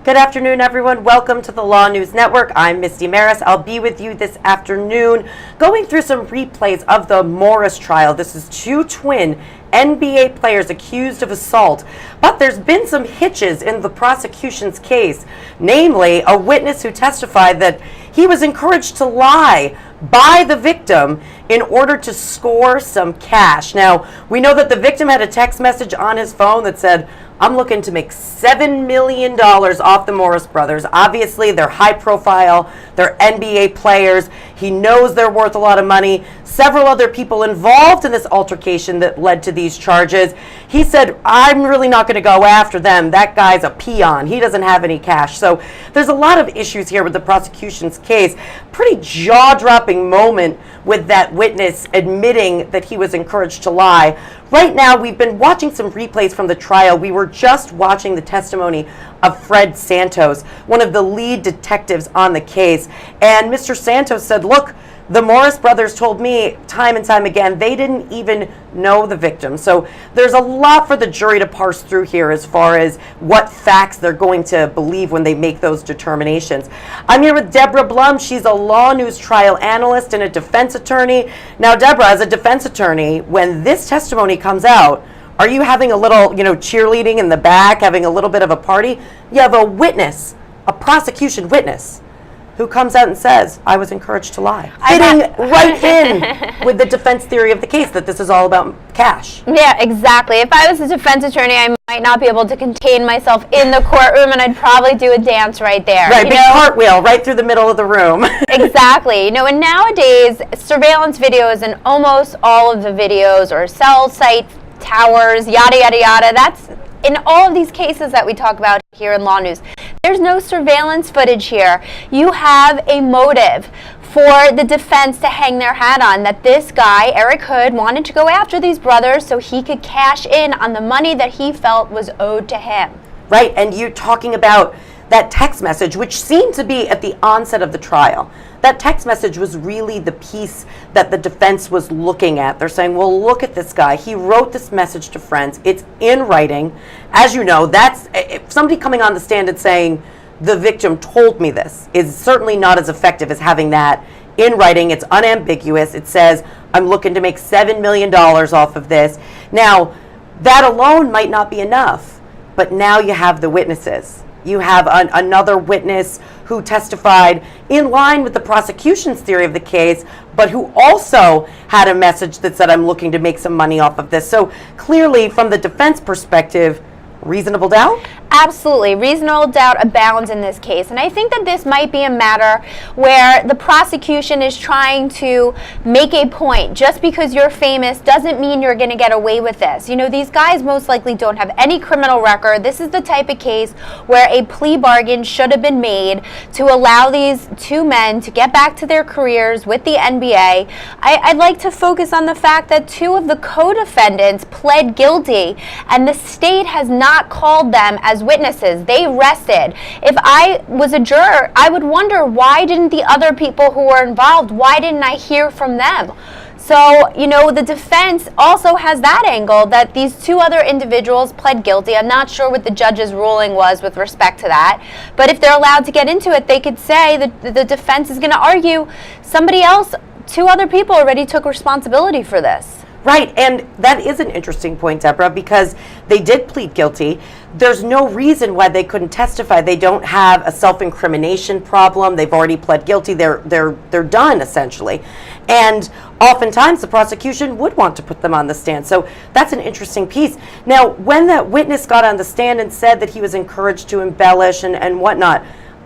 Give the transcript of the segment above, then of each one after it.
Good afternoon, everyone. Welcome to the Law News Network. I'm Misty Maris. I'll be with you this afternoon going through some replays of the Morris trial. This is two twin NBA players accused of assault, but there's been some hitches in the prosecution's case, namely a witness who testified that he was encouraged to lie by the victim in order to score some cash. Now, we know that the victim had a text message on his phone that said, "I'm looking to make $7 million off the Morris brothers." Obviously, they're high profile, they're NBA players. He knows they're worth a lot of money. Several other people involved in this altercation that led to these charges. He said, "I'm really not going to go after them. That guy's a peon. He doesn't have any cash." So there's a lot of issues here with the prosecution's case. Pretty jaw-dropping moment with that witness admitting that he was encouraged to lie. Right now, we've been watching some replays from the trial. We were just watching the testimony of Fred Santos, one of the lead detectives on the case. And Mr. Santos said, "Look, the Morris brothers told me time and time again they didn't even know the victim." So there's a lot for the jury to parse through here as far as what facts they're going to believe when they make those determinations. I'm here with Deborah Blum. She's a LawNewz trial analyst and a defense attorney. Now, Deborah, as a defense attorney, when this testimony comes out, are you having a little, cheerleading in the back, having a little bit of a party? You have a witness, a prosecution witness, who comes out and says, "I was encouraged to lie." Fitting right in with the defense theory of the case, that this is all about cash. Yeah, exactly. If I was a defense attorney, I might not be able to contain myself in the courtroom, and I'd probably do a dance right there. Right, big cartwheel right through the middle of the room. Exactly. And nowadays, surveillance videos and almost all of the videos, or cell site towers, yada, yada, yada, that's in all of these cases that we talk about here in LawNewz. There's no surveillance footage here. You have a motive for the defense to hang their hat on, that this guy, Eric Hood, wanted to go after these brothers so he could cash in on the money that he felt was owed to him. Right, and you're talking about that text message, which seemed to be at the onset of the trial. That text message was really the piece that the defense was looking at. They're saying, well, look at this guy. He wrote this message to friends. It's in writing. As you know, that's if somebody coming on the stand and saying, "The victim told me this," is certainly not as effective as having that in writing. It's unambiguous. It says, "I'm looking to make $7 million off of this." Now, that alone might not be enough, but now you have the witnesses. You have another witness who testified in line with the prosecution's theory of the case, but who also had a message that said, "I'm looking to make some money off of this." So clearly, from the defense perspective, reasonable doubt? Absolutely. Reasonable doubt abounds in this case. And I think that this might be a matter where the prosecution is trying to make a point. Just because you're famous doesn't mean you're going to get away with this. These guys most likely don't have any criminal record. This is the type of case where a plea bargain should have been made to allow these two men to get back to their careers with the NBA. I'd like to focus on the fact that two of the co-defendants pled guilty, and the state has not called them as witnesses. They rested. If I was a juror, I would wonder, why didn't the other people who were involved, why didn't I hear from them? So, the defense also has that angle, that these two other individuals pled guilty. I'm not sure what the judge's ruling was with respect to that. But if they're allowed to get into it, they could say that the defense is going to argue somebody else, two other people already took responsibility for this. Right, and that is an interesting point, Deborah, because they did plead guilty. There's no reason why they couldn't testify. They don't have a self-incrimination problem. They've already pled guilty. They're done, essentially. And oftentimes the prosecution would want to put them on the stand. So that's an interesting piece. Now, when that witness got on the stand and said that he was encouraged to embellish and whatnot,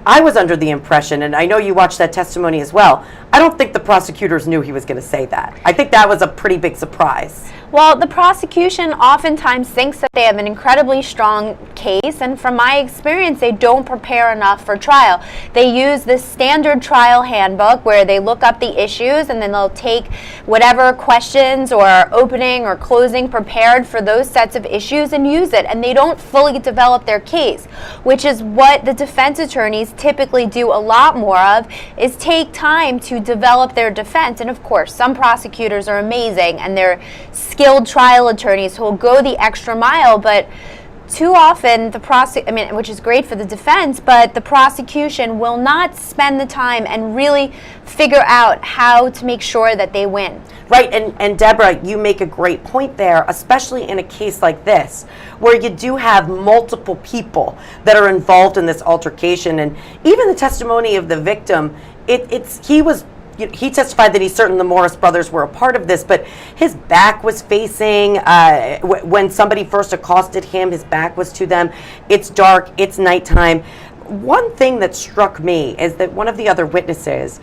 I was under the impression, and I know you watched that testimony as well, I don't think the prosecutors knew he was going to say that. I think that was a pretty big surprise. Well, the prosecution oftentimes thinks that they have an incredibly strong case, and from my experience, they don't prepare enough for trial. They use this standard trial handbook where they look up the issues, and then they'll take whatever questions or opening or closing prepared for those sets of issues and use it, and they don't fully develop their case, which is what the defense attorneys typically do a lot more of, is take time to develop their defense. And of course, some prosecutors are amazing and they're skilled trial attorneys who will go the extra mile, but too often which is great for the defense, but the prosecution will not spend the time and really figure out how to make sure that they win. Right, and Deborah, you make a great point there, especially in a case like this, where you do have multiple people that are involved in this altercation, and even the testimony of the victim, he testified that he's certain the Morris brothers were a part of this, but his back was facing, when somebody first accosted him, his back was to them. It's dark, it's nighttime. One thing that struck me is that one of the other witnesses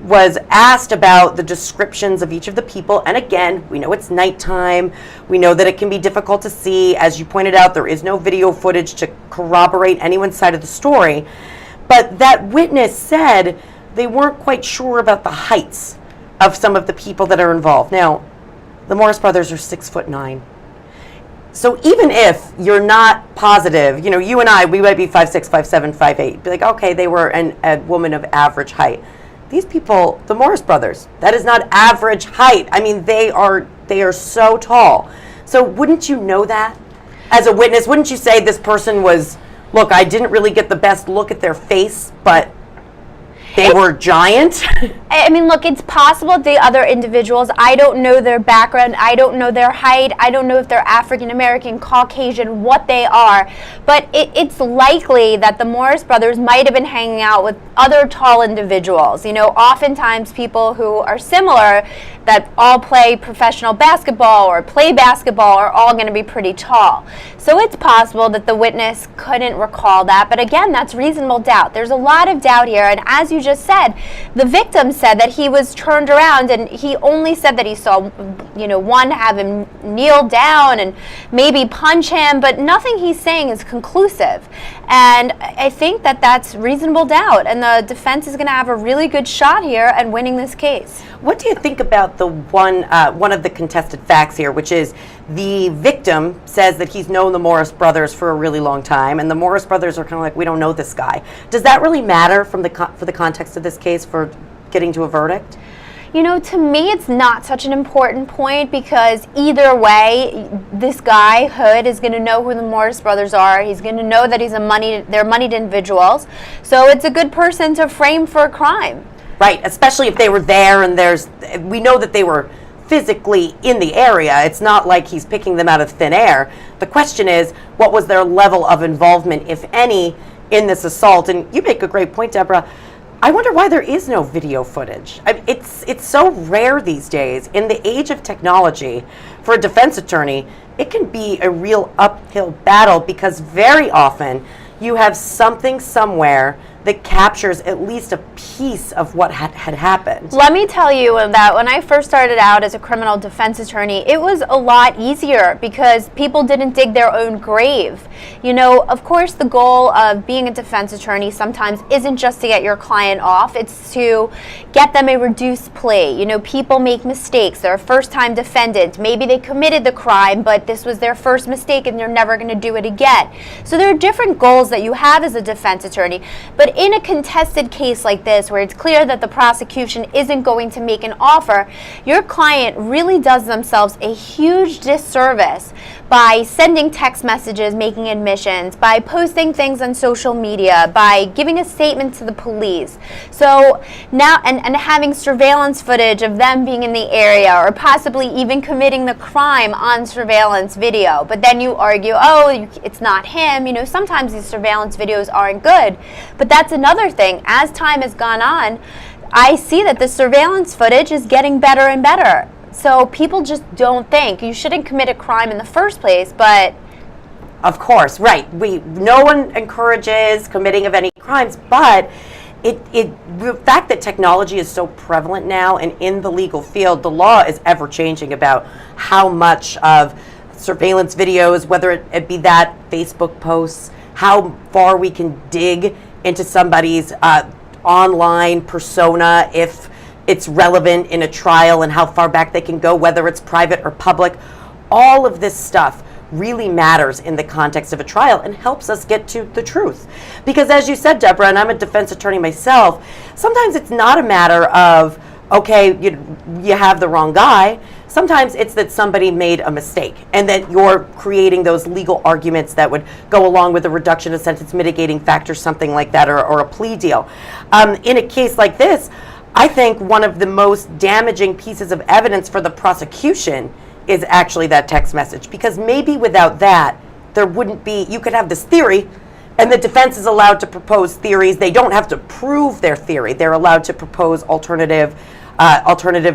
was asked about the descriptions of each of the people, and again, we know it's nighttime, we know that it can be difficult to see. As you pointed out, there is no video footage to corroborate anyone's side of the story, but that witness said they weren't quite sure about the heights of some of the people that are involved. Now, the Morris brothers are 6'9". So even if you're not positive, you and I, we might be 5'6", 5'7", 5'8", be like, okay, they were a woman of average height. These people, the Morris brothers, that is not average height. I mean, they are so tall. So wouldn't you know that as a witness? Wouldn't you say this person was, look, I didn't really get the best look at their face, but they were giant? I mean, look, it's possible the other individuals, I don't know their background, I don't know their height, I don't know if they're African American, Caucasian, what they are, but it's likely that the Morris brothers might have been hanging out with other tall individuals. Oftentimes people who are similar that all play professional basketball or play basketball are all going to be pretty tall. So it's possible that the witness couldn't recall that, but again, that's reasonable doubt. There's a lot of doubt here, and as you just said, the victim said that he was turned around and he only said that he saw, one have him kneel down and maybe punch him, but nothing he's saying is conclusive. And I think that that's reasonable doubt, and the defense is going to have a really good shot here at winning this case. What do you think about the one of the contested facts here, which is the victim says that he's known the Morris brothers for a really long time, and the Morris brothers are kind of like, we don't know this guy. Does that really matter for the context of this case for getting to a verdict? To me, it's not such an important point, because either way, this guy, Hood, is going to know who the Morris brothers are. He's going to know that they're moneyed individuals. So it's a good person to frame for a crime. Right, especially if they were there and we know that they were physically in the area. It's not like he's picking them out of thin air. The question is, what was their level of involvement, if any, in this assault? And you make a great point, Deborah. I wonder why there is no video footage. It's so rare these days. In the age of technology, for a defense attorney, it can be a real uphill battle, because very often you have something somewhere that captures at least a piece of what had happened. Let me tell you that when I first started out as a criminal defense attorney, it was a lot easier because people didn't dig their own grave. Of course, the goal of being a defense attorney sometimes isn't just to get your client off, it's to get them a reduced plea. People make mistakes. They're a first-time defendant. Maybe they committed the crime, but this was their first mistake and they're never going to do it again. So there are different goals that you have as a defense attorney, but in a contested case like this, where it's clear that the prosecution isn't going to make an offer, your client really does themselves a huge disservice by sending text messages, making admissions, by posting things on social media, by giving a statement to the police. So now, and having surveillance footage of them being in the area, or possibly even committing the crime on surveillance video. But then you argue, it's not him. Sometimes these surveillance videos aren't good. But that's another thing. As time has gone on, I see that the surveillance footage is getting better and better. So people just don't think. You shouldn't commit a crime in the first place, but... Of course, right. No one encourages committing of any crimes, but the fact that technology is so prevalent now, and in the legal field, the law is ever changing about how much of surveillance videos, whether it be that Facebook posts, how far we can dig into somebody's online persona if it's relevant in a trial, and how far back they can go, whether it's private or public. All of this stuff really matters in the context of a trial and helps us get to the truth. Because as you said, Deborah, and I'm a defense attorney myself, sometimes it's not a matter of, okay, you have the wrong guy. Sometimes it's that somebody made a mistake and that you're creating those legal arguments that would go along with a reduction of sentence, mitigating factors, something like that, or a plea deal. In a case like this, I think one of the most damaging pieces of evidence for the prosecution is actually that text message, because maybe without that, there wouldn't be, you could have this theory, and the defense is allowed to propose theories. They don't have to prove their theory. They're allowed to propose alternative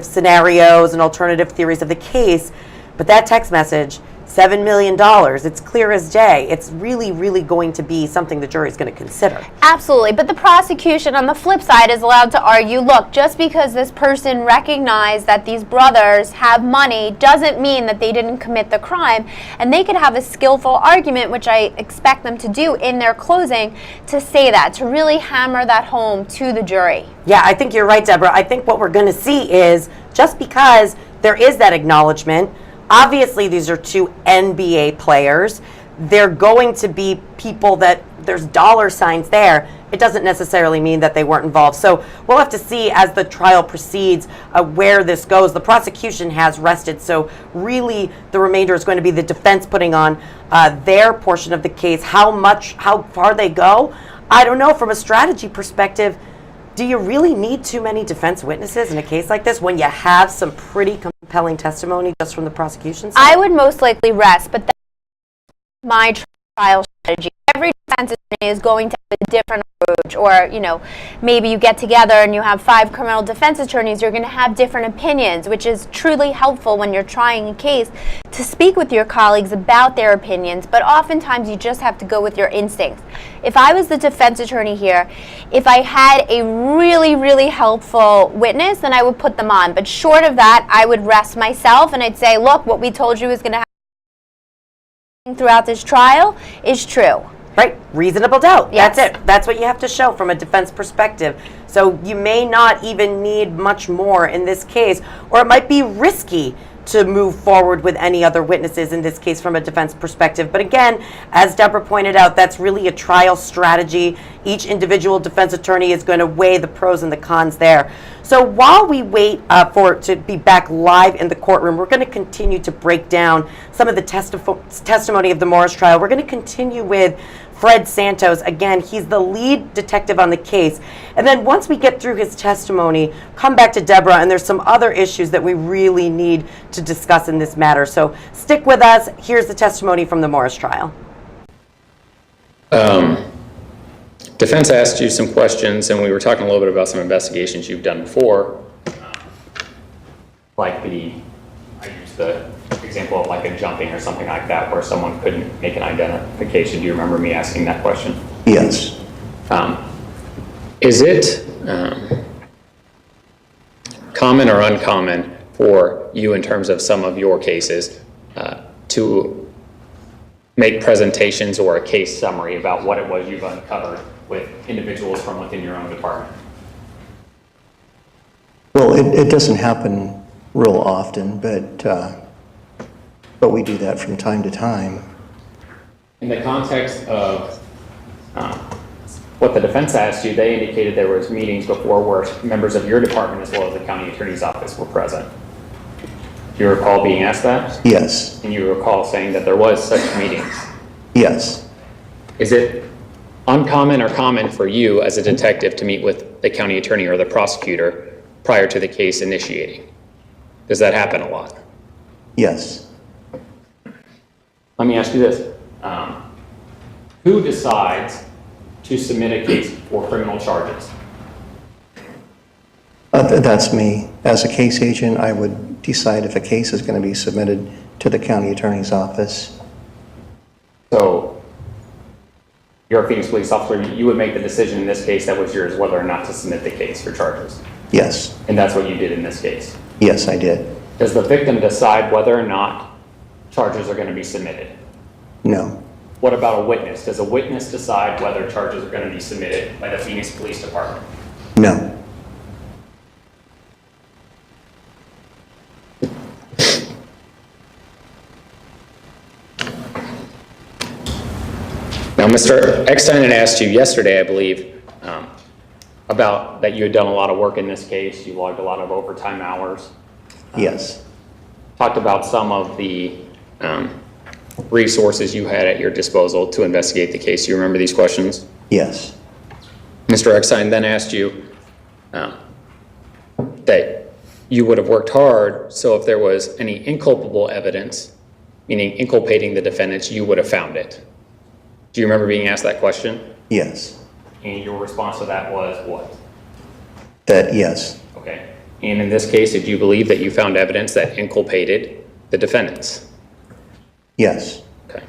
scenarios and alternative theories of the case. But that text message, $7 million, it's clear as day. It's really, really going to be something the jury is going to consider. Absolutely. But the prosecution, on the flip side, is allowed to argue, look, just because this person recognized that these brothers have money doesn't mean that they didn't commit the crime. And they could have a skillful argument, which I expect them to do in their closing, to say that, to really hammer that home to the jury. Yeah, I think you're right, Deborah. I think what we're going to see is, just because there is that acknowledgement, obviously, these are two NBA players. They're going to be people that there's dollar signs there. It doesn't necessarily mean that they weren't involved. So we'll have to see as the trial proceeds where this goes. The prosecution has rested, so really the remainder is going to be the defense putting on their portion of the case. How far they go, I don't know. From a strategy perspective, do you really need too many defense witnesses in a case like this when you have some pretty compelling testimony just from the prosecution side? I would most likely rest, but that's my trial strategy. Every defense attorney is going to have a different approach, or, you know, maybe you get together and you have 5 criminal defense attorneys, you're going to have different opinions, which is truly helpful when you're trying a case to speak with your colleagues about their opinions, but oftentimes you just have to go with your instincts. If I was the defense attorney here, if I had a really, really helpful witness, then I would put them on. But short of that, I would rest myself and I'd say, look, what we told you is going to happen throughout this trial is true. Right, reasonable doubt. Yes. That's it. That's what you have to show from a defense perspective. So you may not even need much more in this case, or it might be risky to move forward with any other witnesses in this case from a defense perspective. But again, as Deborah pointed out, that's really a trial strategy. Each individual defense attorney is going to weigh the pros and the cons there. So while we wait to be back live in the courtroom, we're going to continue to break down some of the testimony of the Morris trial. We're going to continue with Fred Santos. Again, he's the lead detective on the case. And then once we get through his testimony, come back to Deborah, and there's some other issues that we really need to discuss in this matter. So stick with us. Here's the testimony from the Morris trial. Defense asked you some questions, and we were talking a little bit about some investigations you've done before. Like I used the example of like a jumping or something like that, where someone couldn't make an identification. Do you remember me asking that question? Yes. Is it common or uncommon for you, in terms of some of your cases, to make presentations or a case summary about what it was you've uncovered with individuals from within your own department? Well, it doesn't happen real often, but we do that from time to time. In the context of what the defense asked you, they indicated there was meetings before where members of your department as well as the county attorney's office were present. Do you recall being asked that? Yes. And you recall saying that there was such meetings? Yes. Is it uncommon or common for you as a detective to meet with the county attorney or the prosecutor prior to the case initiating? Does that happen a lot? Yes. Let me ask you this. Who decides to submit a case for criminal charges? That's me. As a case agent, I would decide if a case is going to be submitted to the county attorney's office. So you're a Phoenix police officer, you would make the decision in this case that was yours whether or not to submit the case for charges. Yes. And that's what you did in this case. Yes, I did. Does the victim decide whether or not charges are going to be submitted? No. What about a witness? Does a witness decide whether charges are going to be submitted by the Phoenix Police Department? No. Now, Mr. Eckstein had asked you yesterday, I believe, about that you had done a lot of work in this case. You logged a lot of overtime hours. Yes. talked about some of the resources you had at your disposal to investigate the case. Do you remember these questions? Yes. Mr. Eckstein then asked you that you would have worked hard, so if there was any inculpable evidence, meaning inculpating the defendants, you would have found it. Do you remember being asked that question? Yes. And your response to that was what? That, yes. Okay. And in this case, did you believe that you found evidence that inculpated the defendants? Yes. Okay.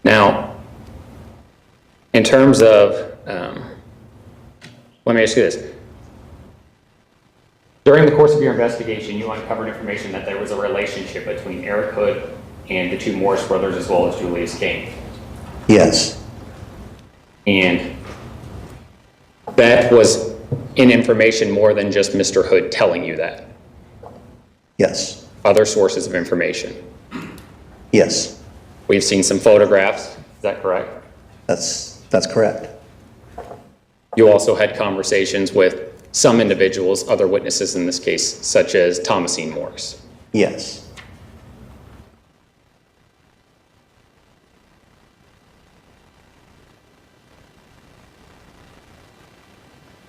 Now, in terms of, let me ask you this. During the course of your investigation, you uncovered information that there was a relationship between Eric Hood and the two Morris brothers as well as Julius King. Yes. And that was in information more than just Mr. Hood telling you that. Yes. Other sources of information. Yes. We've seen some photographs. Is that correct? That's correct. You also had conversations with some individuals, other witnesses in this case, such as Thomasine Morris. Yes.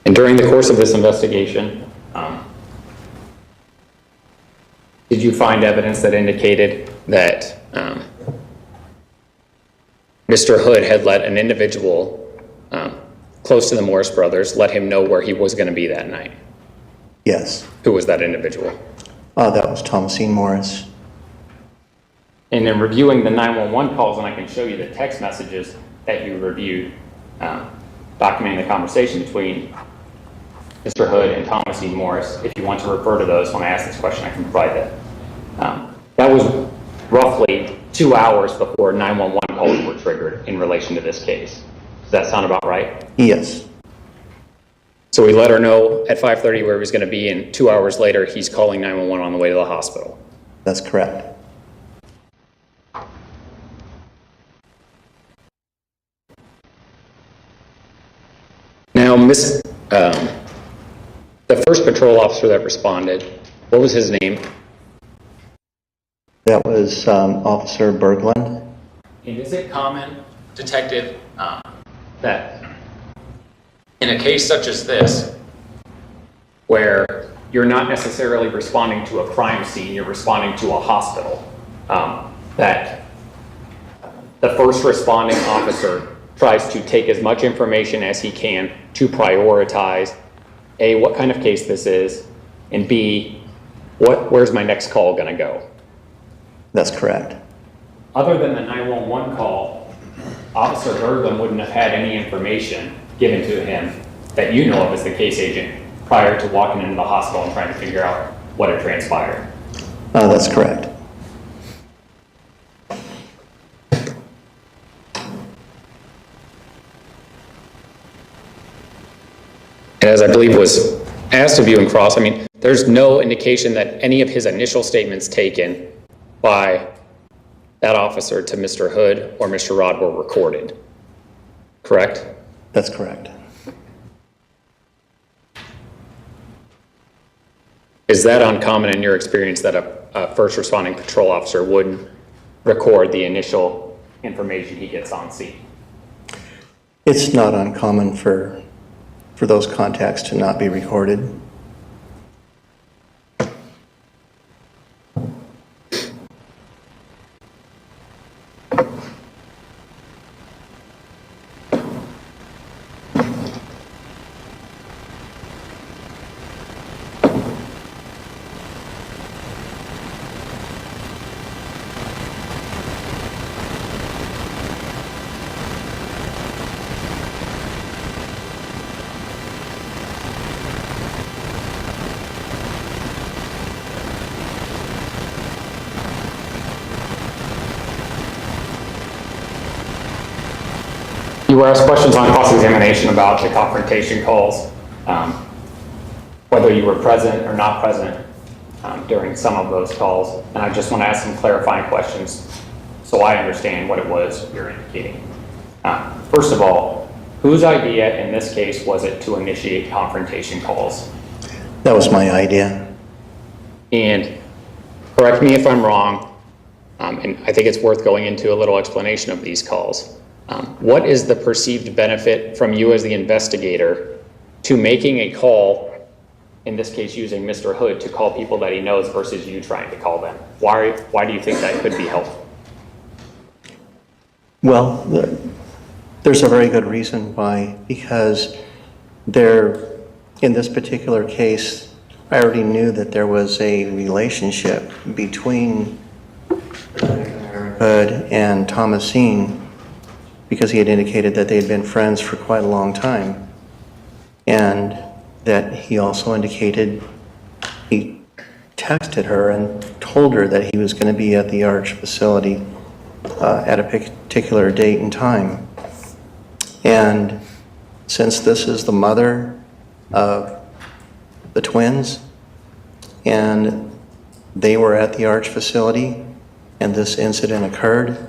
And during the course of this investigation, did you find evidence that indicated that Mr. Hood had let an individual close to the Morris brothers let him know where he was going to be that night? Yes. Who was that individual? That was Thomasine Morris. And in reviewing the 911 calls, and I can show you the text messages that you reviewed, documenting the conversation between Mr. Hood and Thomasine Morris. If you want to refer to those when I ask this question, I can provide that. That was roughly 2 hours before 911 calls were triggered in relation to this case. Does that sound about right? Yes. So we let her know at 5:30 where he was going to be, and 2 hours later, he's calling 911 on the way to the hospital. That's correct. Now, the first patrol officer that responded, what was his name? That was Officer Berglund. And is it common, Detective, that in a case such as this, where you're not necessarily responding to a crime scene, you're responding to a hospital, that the first responding officer tries to take as much information as he can to prioritize A, what kind of case this is, and B, where's my next call going to go? That's correct. Other than the 911 call, Officer Berglund wouldn't have had any information given to him that you know of as the case agent prior to walking into the hospital and trying to figure out what had transpired. That's correct. And as I believe was asked of you in cross, I mean, there's no indication that any of his initial statements taken by that officer to Mr. Hood or Mr. Rod were recorded, correct? That's correct. Is that uncommon in your experience that a first responding patrol officer wouldn't record the initial information he gets on scene? It's not uncommon for those contacts to not be recorded. You were asked questions on cross-examination about the confrontation calls, whether you were present or not present during some of those calls. And I just want to ask some clarifying questions so I understand what it was you're indicating. First of all, whose idea in this case was it to initiate confrontation calls? That was my idea. And correct me if I'm wrong, and I think it's worth going into a little explanation of these calls. What is the perceived benefit from you as the investigator to making a call, in this case using Mr. Hood, to call people that he knows versus you trying to call them? Why do you think that could be helpful? Well, there's a very good reason why, because in this particular case, I already knew that there was a relationship between Hood and Thomasine, because he had indicated that they had been friends for quite a long time. And that he also indicated he texted her and told her that he was going to be at the Arch facility at a particular date and time. And since this is the mother of the twins, and they were at the Arch facility, and this incident occurred,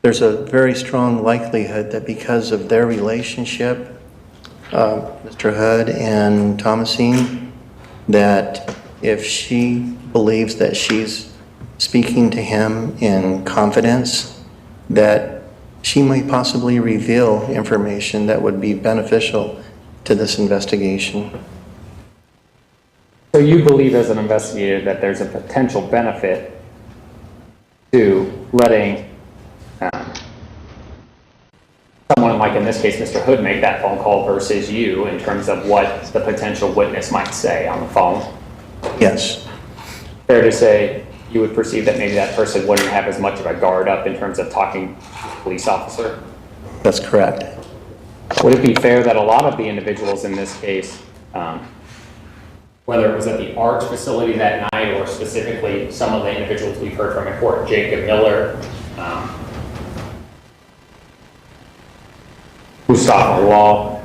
there's a very strong likelihood that because of their relationship, Mr. Hood and Thomasine, that if she believes that she's speaking to him in confidence, that she might possibly reveal information that would be beneficial to this investigation. So you believe as an investigator that there's a potential benefit to letting someone, like in this case Mr. Hood, make that phone call versus you, in terms of what the potential witness might say on the phone? Yes. Fair to say you would perceive that maybe that person wouldn't have as much of a guard up in terms of talking to a police officer? That's correct. Would it be fair that a lot of the individuals in this case, whether it was at the Arch facility that night or specifically some of the individuals we've heard from in court, Jacob Miller, Mustafa Law,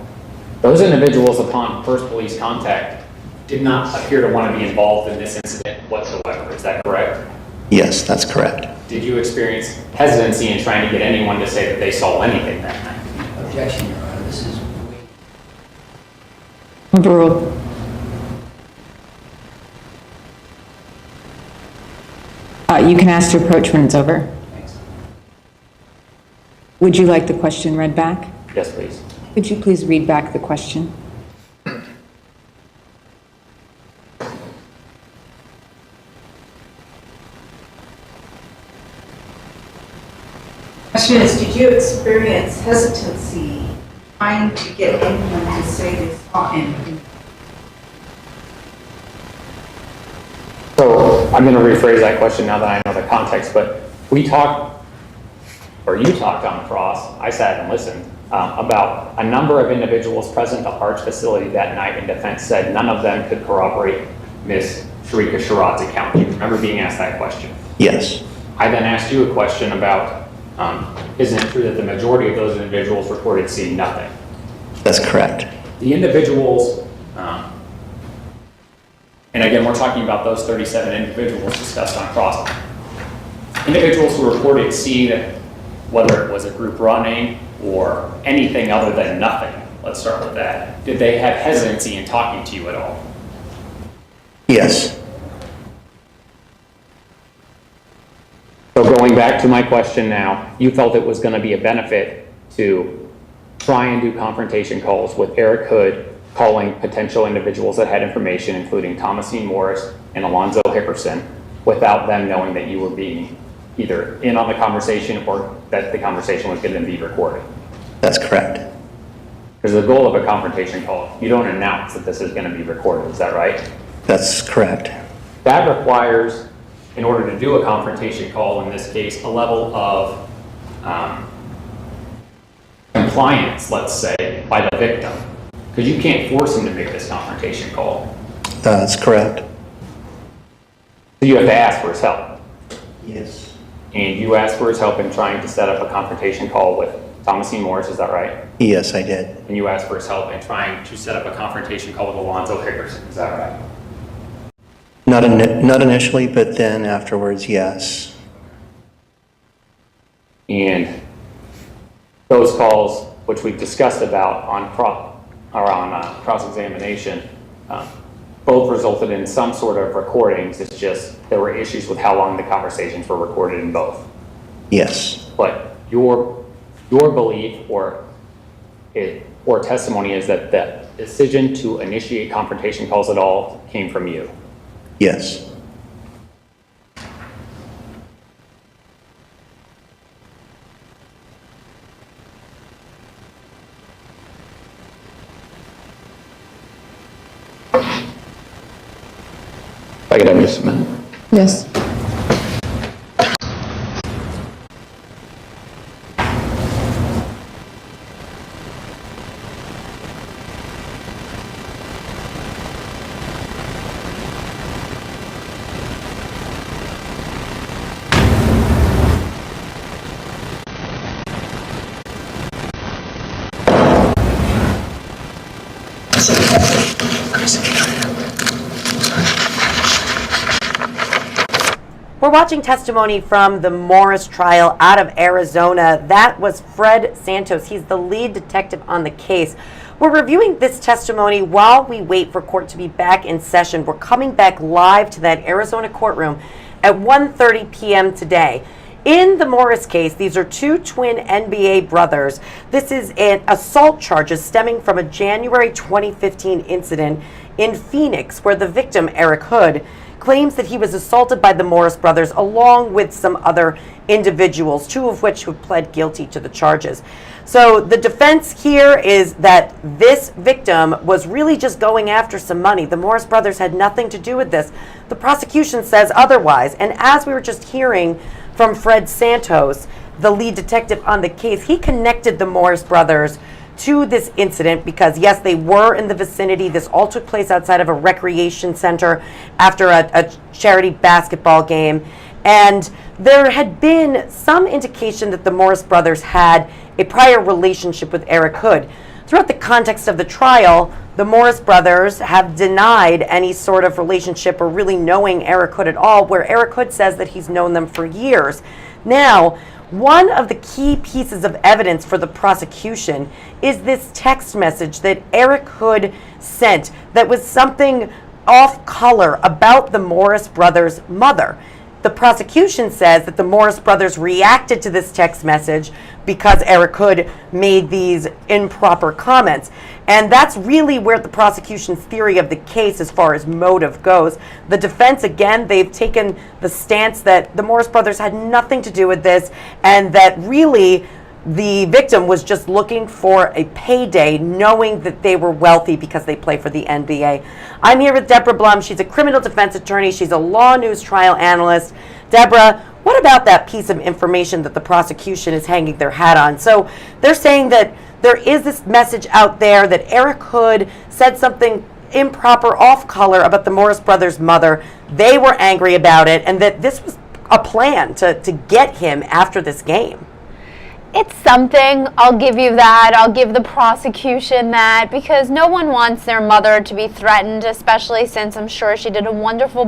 those individuals upon first police contact did not appear to want to be involved in this incident whatsoever. Is that correct? Yes, that's correct. Did you experience hesitancy in trying to get anyone to say that they saw anything that night? Objection, Your Honor. This is Overruled. You can ask to approach when it's over. Thanks. Would you like the question read back? Yes, please. Could you please read back the question? Question is, did you experience hesitancy trying to get anyone to say they saw him? So I'm going to rephrase that question now that I know the context, but we talked, or you talked on cross, I sat and listened, about a number of individuals present at the Arch facility that night, and defense said none of them could corroborate Ms. Sharika Sherrod's account. Do you remember being asked that question? Yes. I then asked you a question about, isn't it true that the majority of those individuals reported seeing nothing? That's correct. The individuals, and again, we're talking about those 37 individuals discussed on cross. Individuals who reported seeing it, whether it was a group running or anything other than nothing, let's start with that. Did they have hesitancy in talking to you at all? Yes. So going back to my question now, you felt it was going to be a benefit to try and do confrontation calls with Eric Hood calling potential individuals that had information, including Thomasine Morris and Alonzo Hickerson, without them knowing that you were being either in on the conversation or that the conversation was going to be recorded. That's correct. Because the goal of a confrontation call, you don't announce that this is going to be recorded, is that right? That's correct. That requires, in order to do a confrontation call, in this case, a level of compliance, let's say, by the victim. Because you can't force him to make this confrontation call. That's correct. So you have to ask for his help. Yes. And you asked for his help in trying to set up a confrontation call with Thomasine Morris, is that right? Yes, I did. And you asked for his help in trying to set up a confrontation call with Alonzo Hickerson, is that right? Not initially, but then afterwards, yes. And those calls, which we've discussed about on cross-examination, Both resulted in some sort of recordings. It's just there were issues with how long the conversations were recorded in both. Yes. But your belief or testimony is that the decision to initiate confrontation calls at all came from you. Yes. If I could have just a minute. Yes. We're watching testimony from the Morris trial out of Arizona. That was Fred Santos. He's the lead detective on the case. We're reviewing this testimony while we wait for court to be back in session. We're coming back live to that Arizona courtroom at 1:30 p.m. today. In the Morris case, these are two twin NBA brothers. This is an assault charges stemming from a January 2015 incident in Phoenix where the victim, Eric Hood, claims that he was assaulted by the Morris brothers along with some other individuals, two of which have pled guilty to the charges. So the defense here is that this victim was really just going after some money. The Morris brothers had nothing to do with this. The prosecution says otherwise. And as we were just hearing from Fred Santos, the lead detective on the case, he connected the Morris brothers to this incident because, yes, they were in the vicinity. This all took place outside of a recreation center after a charity basketball game. And there had been some indication that the Morris brothers had a prior relationship with Eric Hood. Throughout the context of the trial, the Morris brothers have denied any sort of relationship or really knowing Eric Hood at all, where Eric Hood says that he's known them for years. Now, one of the key pieces of evidence for the prosecution is this text message that Eric Hood sent that was something off color about the Morris brothers' mother. The prosecution says that the Morris brothers reacted to this text message because Eric Hood made these improper comments. And that's really where the prosecution's theory of the case as far as motive goes. The defense, again, they've taken the stance that the Morris brothers had nothing to do with this and that really the victim was just looking for a payday, knowing that they were wealthy because they play for the NBA. I'm here with Deborah Blum. She's a criminal defense attorney. She's a LawNewz trial analyst. Deborah, what about that piece of information that the prosecution is hanging their hat on? So they're saying that there is this message out there that Eric Hood said something improper, off color about the Morris brothers' mother. They were angry about it, and that this was a plan to get him after this game. It's something. I'll give you that. I'll give the prosecution that, because no one wants their mother to be threatened, especially since I'm sure she did a wonderful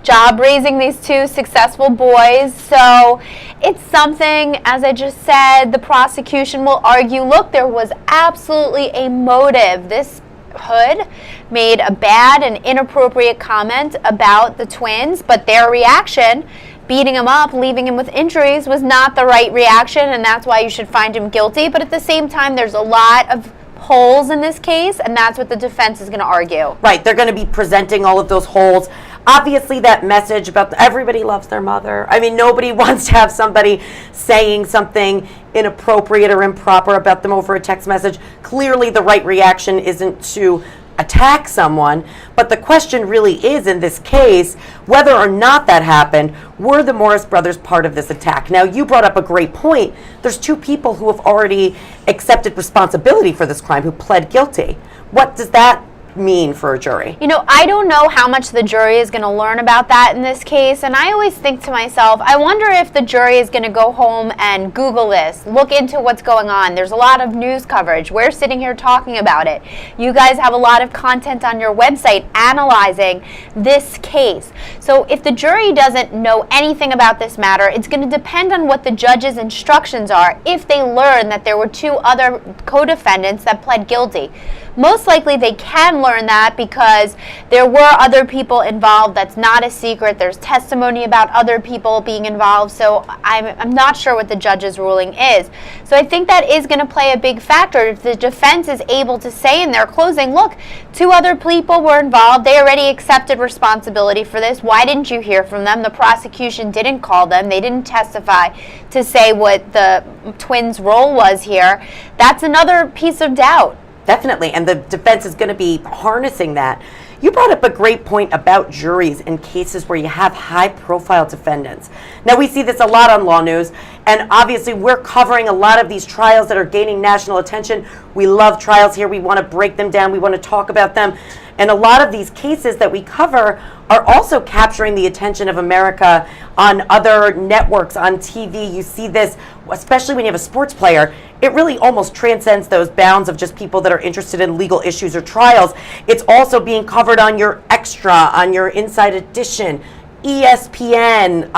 job raising these two successful boys. So it's something, as I just said, the prosecution will argue, look, there was absolutely a motive. This Hood made a bad and inappropriate comment about the twins, but their reaction, beating him up, leaving him with injuries, was not the right reaction, and that's why you should find him guilty. But at the same time, there's a lot of holes in this case, and that's what the defense is going to argue. Right, they're going to be presenting all of those holes. Obviously, that message about everybody loves their mother. I mean, nobody wants to have somebody saying something inappropriate or improper about them over a text message. Clearly, the right reaction isn't to attack someone, but the question really is, in this case, whether or not that happened, were the Morris brothers part of this attack? Now, you brought up a great point. There's two people who have already accepted responsibility for this crime, who pled guilty. What does that mean for a jury? You know, I don't know how much the jury is going to learn about that in this case, and I always think to myself, I wonder if the jury is going to go home and Google this, look into what's going on. There's a lot of news coverage. We're sitting here talking about it. You guys have a lot of content on your website analyzing this case. So if the jury doesn't know anything about this matter, it's going to depend on what the judge's instructions are if they learn that there were two other co-defendants that pled guilty. most likely they can learn that because there were other people involved. That's not a secret. There's testimony about other people being involved. So I'm not sure what the judge's ruling is. So I think that is going to play a big factor. If the defense is able to say in their closing, look, 2 other people were involved. They already accepted responsibility for this. Why didn't you hear from them? The prosecution didn't call them. They didn't testify to say what the twins' role was here. That's another piece of doubt. Definitely, and the defense is going to be harnessing that. You brought up a great point about juries in cases where you have high-profile defendants. Now, we see this a lot on LawNewz, and obviously we're covering a lot of these trials that are gaining national attention. We love trials here. We want to break them down. We want to talk about them. And a lot of these cases that we cover are also capturing the attention of America on other networks, on TV. You see this, especially when you have a sports player. It really almost transcends those bounds of just people that are interested in legal issues or trials. It's also being covered on your Extra, on your Inside Edition, ESPN,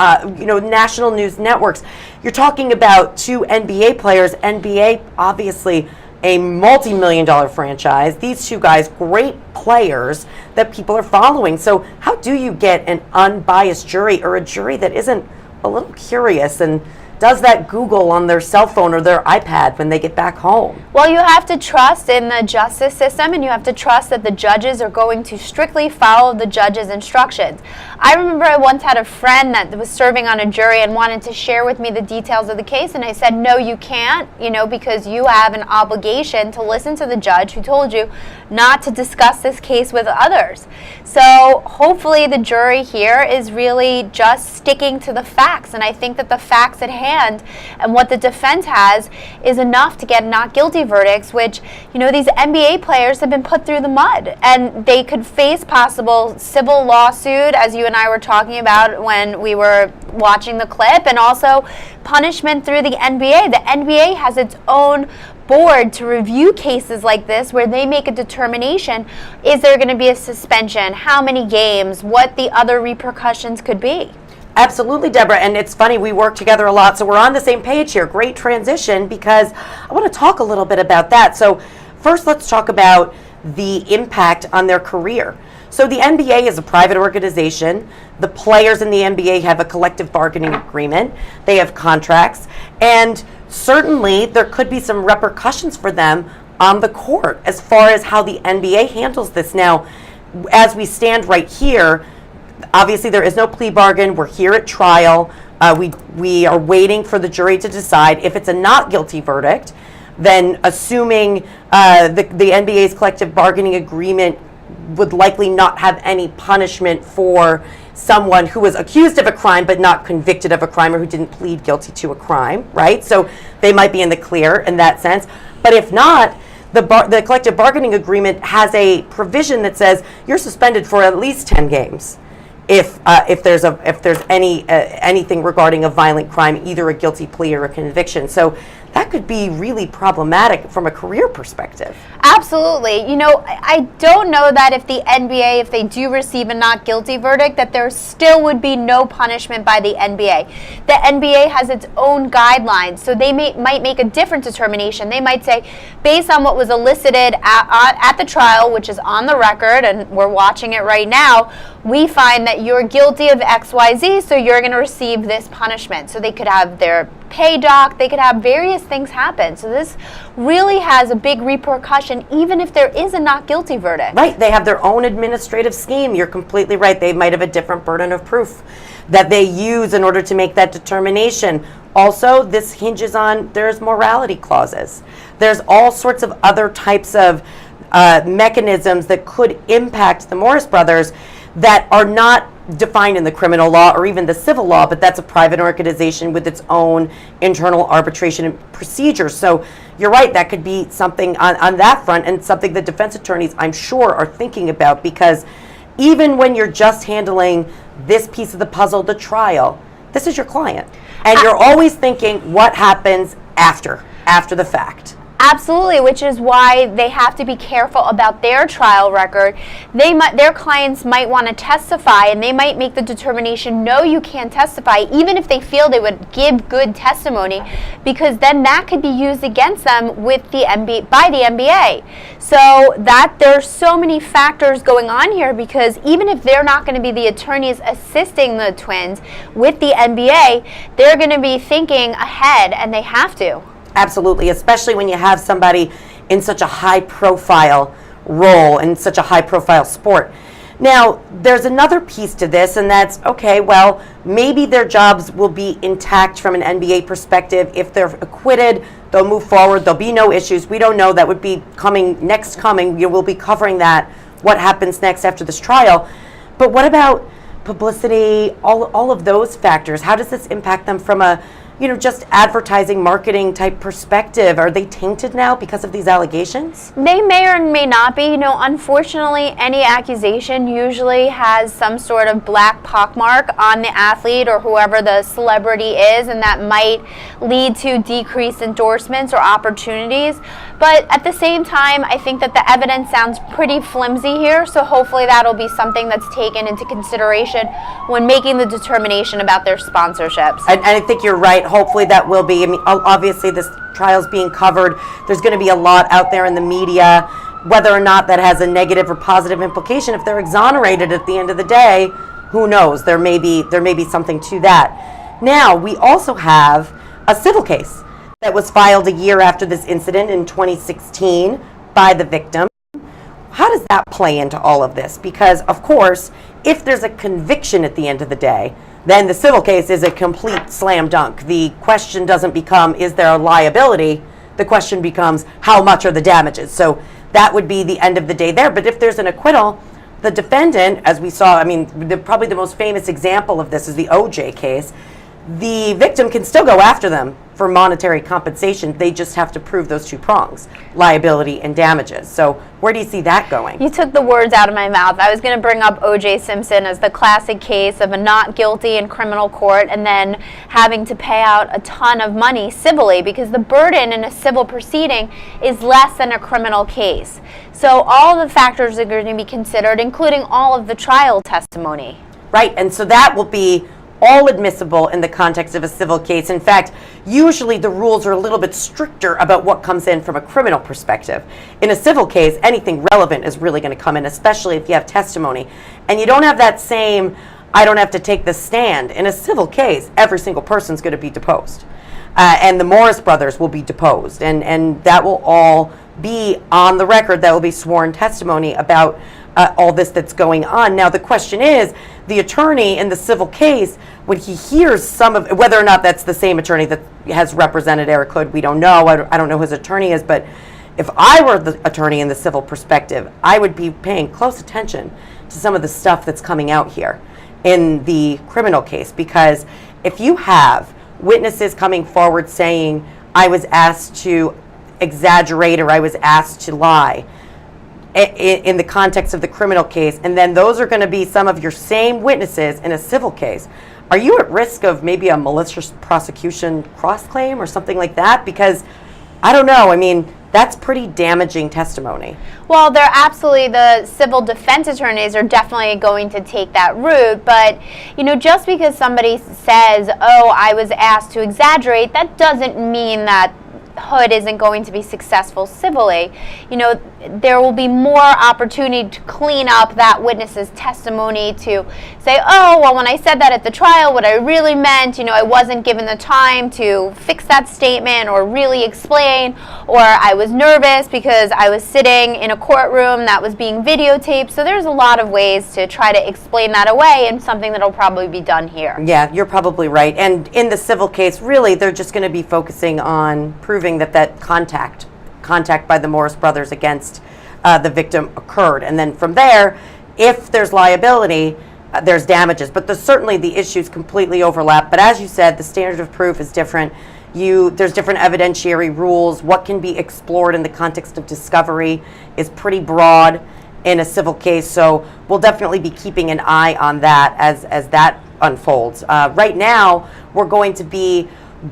national news networks. You're talking about 2 NBA players. NBA, obviously, a multi-million-dollar franchise. These 2 guys, great players that people are following. So how do you get an unbiased jury, or a jury that isn't a little curious and does that Google on their cell phone or their iPad when they get back home? Well, you have to trust in the justice system, and you have to trust that the judges are going to strictly follow the judge's instructions. I remember I once had a friend that was serving on a jury and wanted to share with me the details of the case, and I said, no, you can't, because you have an obligation to listen to the judge who told you not to discuss this case with others. So hopefully the jury here is really just sticking to the facts, and I think that the facts at hand and what the defense has is enough to get not guilty verdicts, which, these NBA players have been put through the mud, and they could face possible civil lawsuit, as you and I were talking about when we were watching the clip, and also punishment through the NBA. The NBA has its own board to review cases like this, where they make a determination: is there going to be a suspension, how many games, what the other repercussions could be. Absolutely, Deborah, and it's funny, we work together a lot, so we're on the same page here. Great transition, because I want to talk a little bit about that. So first, let's talk about the impact on their career. So the NBA is a private organization. The players in the NBA have a collective bargaining agreement. They have contracts, and certainly there could be some repercussions for them on the court as far as how the NBA handles this. Now, as we stand right here, obviously there is no plea bargain. We're here at trial. We are waiting for the jury to decide. If it's a not guilty verdict, then assuming the NBA's collective bargaining agreement would likely not have any punishment for someone who was accused of a crime but not convicted of a crime, or who didn't plead guilty to a crime, right? So they might be in the clear in that sense. But if not, the collective bargaining agreement has a provision that says you're suspended for at least 10 games. If there's anything regarding a violent crime, either a guilty plea or a conviction. So that could be really problematic from a career perspective. Absolutely. I don't know that if the NBA, if they do receive a not guilty verdict, that there still would be no punishment by the NBA. The NBA has its own guidelines, so they might make a different determination. They might say, based on what was elicited at the trial, which is on the record, and we're watching it right now, we find that you're guilty of XYZ, so you're going to receive this punishment. So they could have their pay dock, they could have various things happen. So this really has a big repercussion, even if there is a not guilty verdict. Right, they have their own administrative scheme. You're completely right. They might have a different burden of proof that they use in order to make that determination. Also, this hinges on, there's morality clauses. There's all sorts of other types of mechanisms that could impact the Morris brothers that are not defined in the criminal law or even the civil law, but that's a private organization with its own internal arbitration and procedures. So you're right, that could be something on that front, and something the defense attorneys, I'm sure, are thinking about, because even when you're just handling this piece of the puzzle, the trial, this is your client. And you're always thinking, what happens after the fact? Absolutely, which is why they have to be careful about their trial record. Their clients might want to testify, and they might make the determination, no, you can't testify, even if they feel they would give good testimony, because then that could be used against them with the by the NBA. So that there's so many factors going on here, because even if they're not going to be the attorneys assisting the twins with the NBA, they're going to be thinking ahead, and they have to. Absolutely, especially when you have somebody in such a high-profile role, in such a high-profile sport. Now, there's another piece to this, and that's, okay, well, maybe their jobs will be intact from an NBA perspective. If they're acquitted, they'll move forward. There'll be no issues. We don't know. That would be coming. We'll be covering that, what happens next after this trial. But what about publicity, all of those factors? How does this impact them from a just advertising, marketing type perspective? Are they tainted now because of these allegations? They may or may not be. Unfortunately, any accusation usually has some sort of black pockmark on the athlete or whoever the celebrity is, and that might lead to decreased endorsements or opportunities. But at the same time, I think that the evidence sounds pretty flimsy here, so hopefully that'll be something that's taken into consideration when making the determination about their sponsorships. And I think you're right. Hopefully that will be. I mean, obviously this trial's being covered. There's going to be a lot out there in the media. Whether or not that has a negative or positive implication, if they're exonerated at the end of the day, who knows? There may be something to that. Now, we also have a civil case that was filed a year after this incident in 2016 by the victim. How does that play into all of this? Because, of course, if there's a conviction at the end of the day, then the civil case is a complete slam dunk. The question doesn't become, is there a liability? The question becomes, how much are the damages? So that would be the end of the day there. But if there's an acquittal, the defendant, as we saw, probably the most famous example of this is the OJ case. The victim can still go after them for monetary compensation. They just have to prove those two prongs, liability and damages. So where do you see that going? You took the words out of my mouth. I was going to bring up O.J. Simpson as the classic case of a not guilty in criminal court and then having to pay out a ton of money civilly, because the burden in a civil proceeding is less than a criminal case. So all of the factors are going to be considered, including all of the trial testimony. Right, and so that will be all admissible in the context of a civil case. In fact, usually the rules are a little bit stricter about what comes in from a criminal perspective. In a civil case, anything relevant is really going to come in, especially if you have testimony. And you don't have that same, I don't have to take the stand. In a civil case, every single person's going to be deposed. And the Morris brothers will be deposed. And that will all be on the record. That will be sworn testimony about all this that's going on. Now, the question is, the attorney in the civil case, when he hears some of, whether or not that's the same attorney that has represented Eric Hood, we don't know. I don't know who his attorney is, but if I were the attorney in the civil perspective, I would be paying close attention to some of the stuff that's coming out here in the criminal case. Because if you have witnesses coming forward saying, I was asked to exaggerate or I was asked to lie, in the context of the criminal case, and then those are going to be some of your same witnesses in a civil case, are you at risk of maybe a malicious prosecution cross-claim or something like that? Because, I don't know, that's pretty damaging testimony. Well, the civil defense attorneys are definitely going to take that route, but, just because somebody says, oh, I was asked to exaggerate, that doesn't mean that Hood isn't going to be successful civilly. There will be more opportunity to clean up that witness's testimony, to say, oh, well, when I said that at the trial, what I really meant, I wasn't given the time to fix that statement or really explain, or I was nervous because I was sitting in a courtroom that was being videotaped. So there's a lot of ways to try to explain that away, and something that'll probably be done here. Yeah, you're probably right. And in the civil case, really, they're just going to be focusing on proving that contact by the Morris brothers against the victim occurred. And then from there, if there's liability, there's damages. But certainly the issues completely overlap. But as you said, the standard of proof is different. There's different evidentiary rules. What can be explored in the context of discovery is pretty broad in a civil case. So we'll definitely be keeping an eye on that as that unfolds. Right now, we're going to be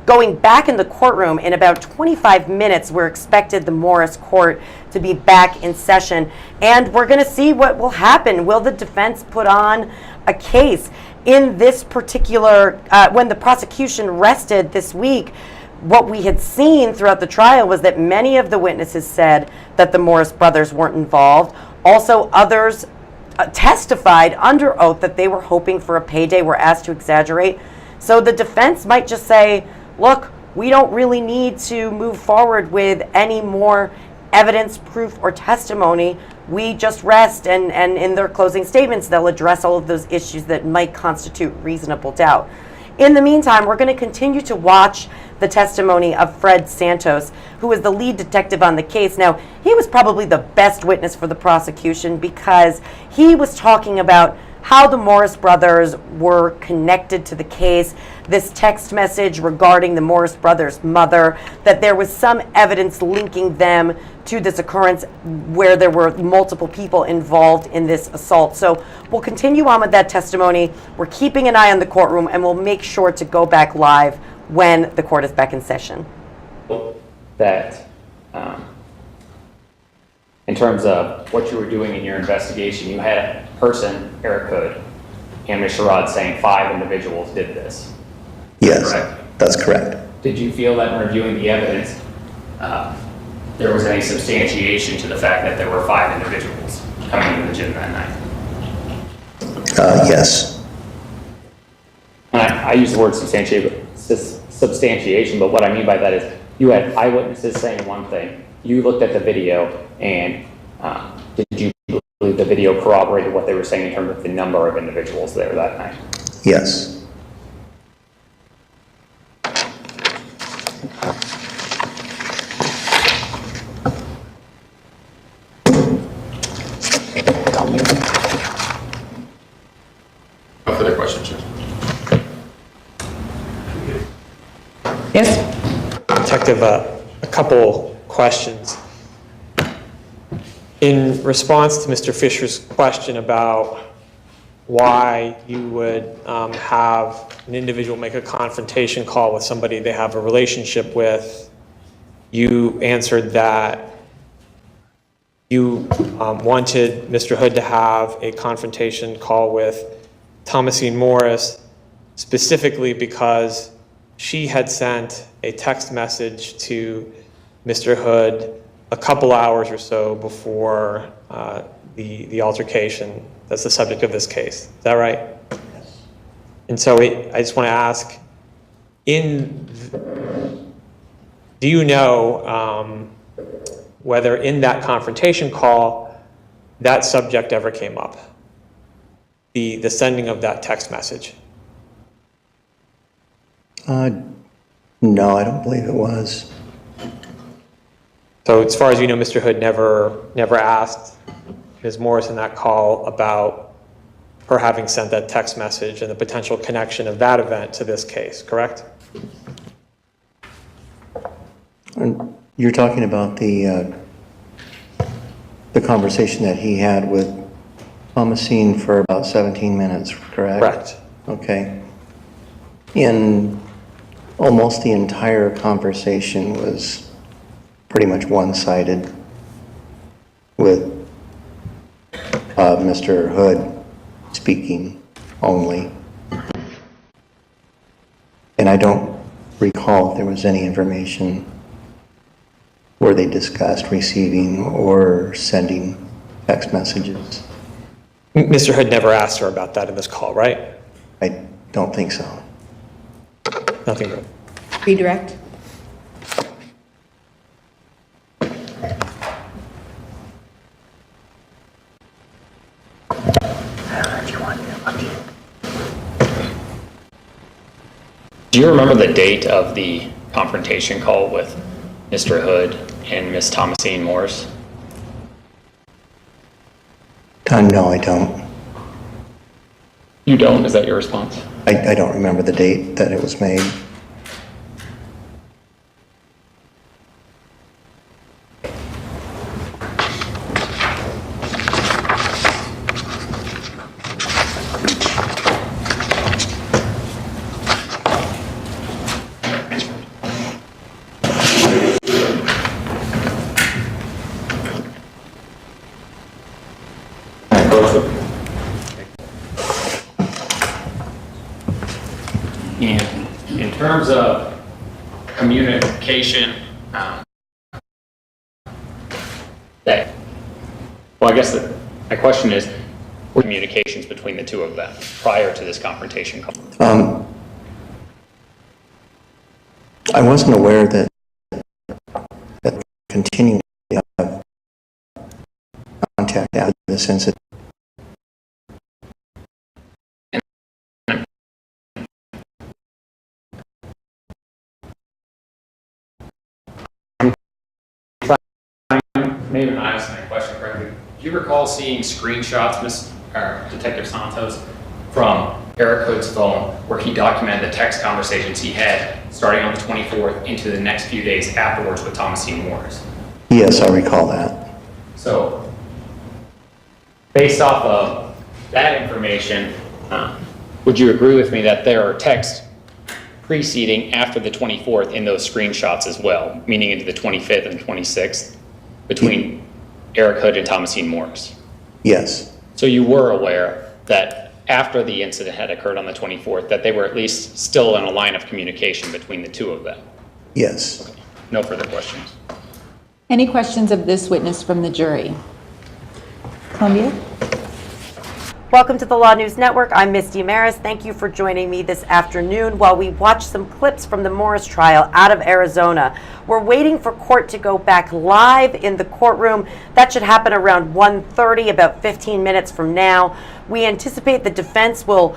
going back in the courtroom in about 25 minutes. We're expected the Morris court to be back in session, and we're going to see what will happen. Will the defense put on a case? In this particular, when the prosecution rested this week, what we had seen throughout the trial was that many of the witnesses said that the Morris brothers weren't involved. Also, others testified under oath that they were hoping for a payday, were asked to exaggerate. So the defense might just say, look, we don't really need to move forward with any more evidence, proof, or testimony. We just rest, and in their closing statements, they'll address all of those issues that might constitute reasonable doubt. In the meantime, we're going to continue to watch the testimony of Fred Santos, who is the lead detective on the case. Now, he was probably the best witness for the prosecution because he was talking about how the Morris brothers were connected to the case, this text message regarding the Morris brothers' mother, that there was some evidence linking them to this occurrence where there were multiple people involved in this assault. So we'll continue on with that testimony. We're keeping an eye on the courtroom, and we'll make sure to go back live when the court is back in session. That in terms of what you were doing in your investigation, you had a person, Eric Hood, and Mr. Rod saying 5 individuals did this. Yes, Correct? that's correct. Did you feel that in reviewing the evidence, there was any substantiation to the fact that there were 5 individuals coming to the gym that night? Yes. And I use the word substantiation, but what I mean by that is you had eyewitnesses saying one thing, you looked at the video, and did you believe the video corroborated what they were saying in terms of the number of individuals there that night? Yes. No further questions, Judge. Yes? Detective, a couple questions. In response to Mr. Fisher's question about why you would have an individual make a confrontation call with somebody they have a relationship with, you answered that you wanted Mr. Hood to have a confrontation call with Thomasine Morris specifically because she had sent a text message to Mr. Hood a couple hours or so before the altercation that's the subject of this case. Is that right? Yes. And so I just want to ask, do you know whether in that confrontation call that subject ever came up? The sending of that text message? No, I don't believe it was. So as far as you know, Mr. Hood never asked Ms. Morris in that call about her having sent that text message and the potential connection of that event to this case, correct? And you're talking about the conversation that he had with Thomasine for about 17 minutes, correct? Correct. Okay. In almost the entire conversation was pretty much one-sided with Mr. Hood speaking only. And I don't recall if there was any information where they discussed receiving or sending text messages. Mr. Hood never asked her about that in this call, right? I don't think so. Nothing good. Redirect? Do you remember the date of the confrontation call with Mr. Hood and Miss Thomasine Morris? No, I don't. You don't? Is that your response? I don't remember the date that it was made. terms of communication, well, I guess my question is, what communications between the two of them prior to this confrontation call? I wasn't aware that continuing to have contact after this incident. Maybe I'm not asking that question correctly. Do you recall seeing screenshots, Detective Santos, from Eric Hood's phone where he documented the text conversations he had starting on the 24th into the next few days afterwards with Thomasine Morris? Yes, I recall that. So, based off of that information, would you agree with me that there are texts preceding after the 24th in those screenshots as well, meaning into the 25th and 26th, between Eric Hood and Thomasine Morris? Yes. So you were aware that after the incident had occurred on the 24th, that they were at least still in a line of communication between the two of them? Yes. No further questions. Any questions of this witness from the jury? Columbia? Welcome to the Law News Network. I'm Misty Maris. Thank you for joining me this afternoon while we watch some clips from the Morris trial out of Arizona. We're waiting for court to go back live in the courtroom. That should happen around 1:30, about 15 minutes from now. We anticipate the defense will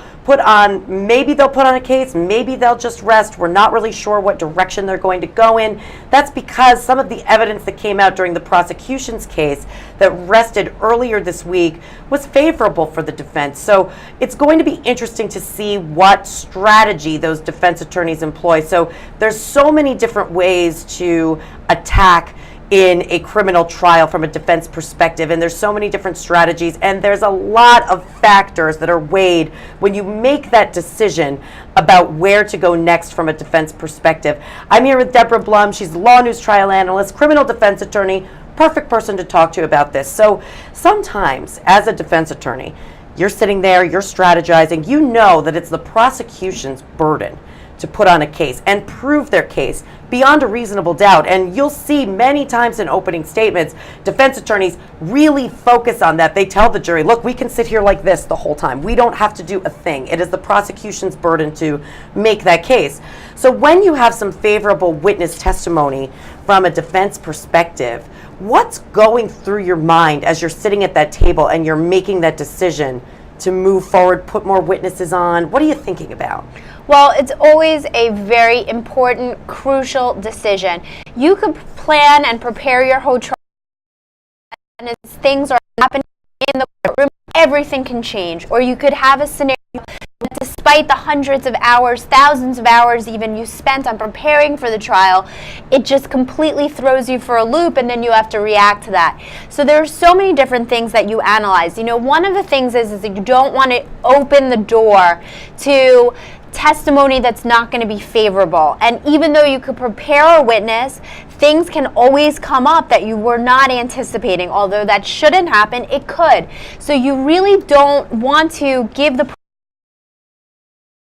maybe they'll put on a case, maybe they'll just rest. We're not really sure what direction they're going to go in. That's because some of the evidence that came out during the prosecution's case that rested earlier this week was favorable for the defense. So it's going to be interesting to see what strategy those defense attorneys employ. So there's so many different ways to attack in a criminal trial from a defense perspective, and there's so many different strategies, and there's a lot of factors that are weighed when you make that decision about where to go next from a defense perspective. I'm here with Deborah Blum. She's the LawNewz trial analyst, criminal defense attorney, perfect person to talk to about this. So sometimes as a defense attorney, you're sitting there, you're strategizing, you know that it's the prosecution's burden to put on a case and prove their case beyond a reasonable doubt. And you'll see many times in opening statements, defense attorneys really focus on that. They tell the jury, look, we can sit here like this the whole time. We don't have to do a thing. It is the prosecution's burden to make that case. So when you have some favorable witness testimony from a defense perspective, what's going through your mind as you're sitting at that table and you're making that decision to move forward, put more witnesses on? What are you thinking about? Well, it's always a very important, crucial decision. You could plan and prepare your whole trial, and as things are happening in the courtroom, everything can change. Or you could have a scenario that despite the hundreds of hours, thousands of hours even you spent on preparing for the trial, it just completely throws you for a loop, and then you have to react to that. So there are so many different things that you analyze. You know, one of the things is that you don't want to open the door to testimony that's not going to be favorable. And even though you could prepare a witness, things can always come up that you were not anticipating. Although that shouldn't happen, it could. So you really don't want to give the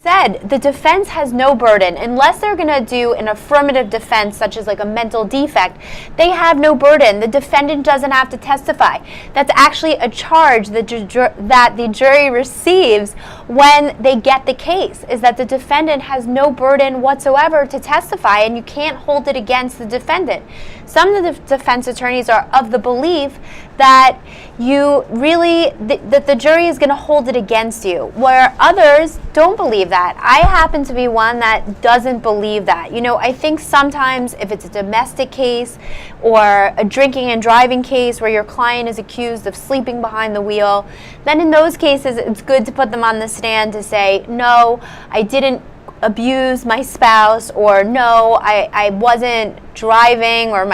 the defense has no burden unless they're going to do an affirmative defense such as like a mental defect. They have no burden. The defendant doesn't have to testify. That's actually a charge that the jury receives when they get the case, is that the defendant has no burden whatsoever to testify, and you can't hold it against the defendant. Some of the defense attorneys are of the belief that that the jury is going to hold it against you, where others don't believe that. I happen to be one that doesn't believe that. You know, I think sometimes if it's a domestic case or a drinking and driving case where your client is accused of sleeping behind the wheel, then in those cases it's good to put them on the stand to say, no, I didn't abuse my spouse, or no, I wasn't driving, or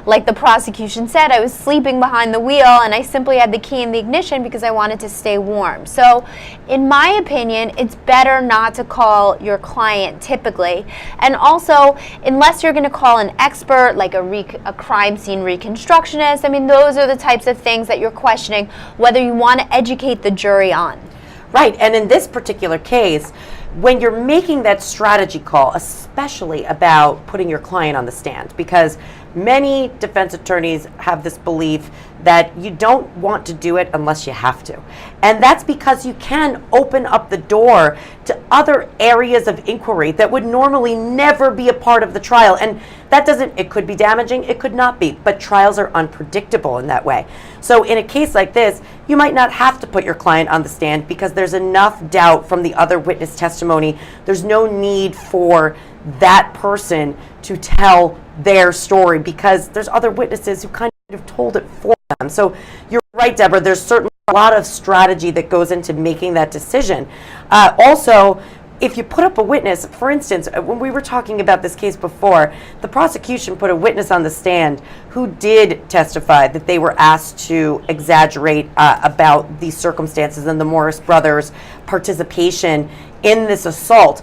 like the prosecution said, I was sleeping behind the wheel and I simply had the key in the ignition because I wanted to stay warm. So in my opinion, it's better not to call your client typically. And also, unless you're going to call an expert like a crime scene reconstructionist, I mean, those are the types of things that you're questioning whether you want to educate the jury on. Right, and in this particular case, when you're making that strategy call, especially about putting your client on the stand, because many defense attorneys have this belief that you don't want to do it unless you have to. And that's because you can open up the door to other areas of inquiry that would normally never be a part of the trial. And that doesn't, it could be damaging, it could not be, but trials are unpredictable in that way. So in a case like this, you might not have to put your client on the stand because there's enough doubt from the other witness testimony. There's no need for that person to tell their story because there's other witnesses who kind of told it for them. So you're right, Deborah, there's certainly a lot of strategy that goes into making that decision. Also, if you put up a witness, for instance, when we were talking about this case before, the prosecution put a witness on the stand who did testify that they were asked to exaggerate about the circumstances and the Morris brothers' participation in this assault.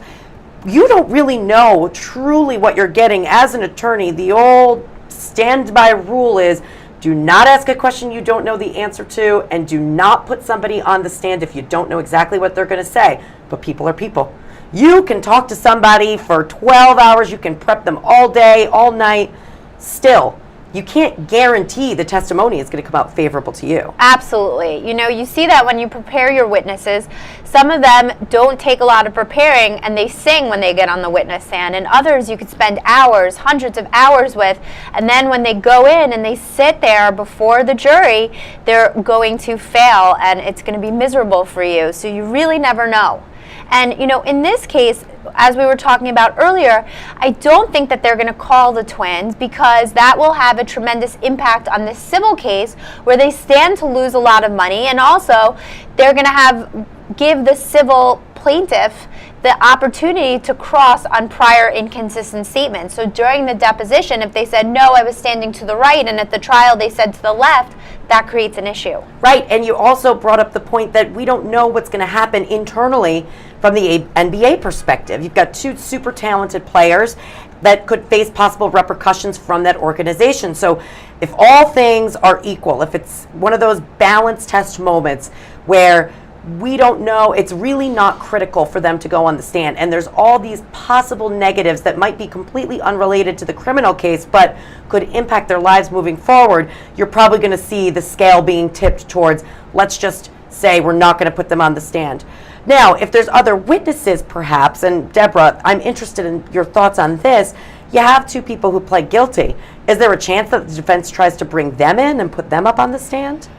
You don't really know truly what you're getting as an attorney. The old standby rule is do not ask a question you don't know the answer to, and do not put somebody on the stand if you don't know exactly what they're going to say. But people are people. You can talk to somebody for 12 hours, you can prep them all day, all night. Still, you can't guarantee the testimony is going to come out favorable to you. Absolutely. You know, you see that when you prepare your witnesses. Some of them don't take a lot of preparing and they sing when they get on the witness stand, and others you could spend hours, hundreds of hours with, and then when they go in and they sit there before the jury, they're going to fail and it's going to be miserable for you. So you really never know. And, you know, in this case, as we were talking about earlier, I don't think that they're going to call the twins because that will have a tremendous impact on this civil case where they stand to lose a lot of money, and also they're going to give the civil plaintiff the opportunity to cross on prior inconsistent statements. So during the deposition, if they said, no, I was standing to the right, and at the trial they said to the left, that creates an issue. Right, and you also brought up the point that we don't know what's going to happen internally from the NBA perspective. You've got two super talented players that could face possible repercussions from that organization. So if all things are equal, if it's one of those balance test moments where we don't know, it's really not critical for them to go on the stand, and there's all these possible negatives that might be completely unrelated to the criminal case but could impact their lives moving forward, you're probably going to see the scale being tipped towards, let's just say we're not going to put them on the stand. Now, if there's other witnesses perhaps, and Deborah, I'm interested in your thoughts on this, you have two people who pled guilty. Is there a chance that the defense tries to bring them in and put them up on the stand?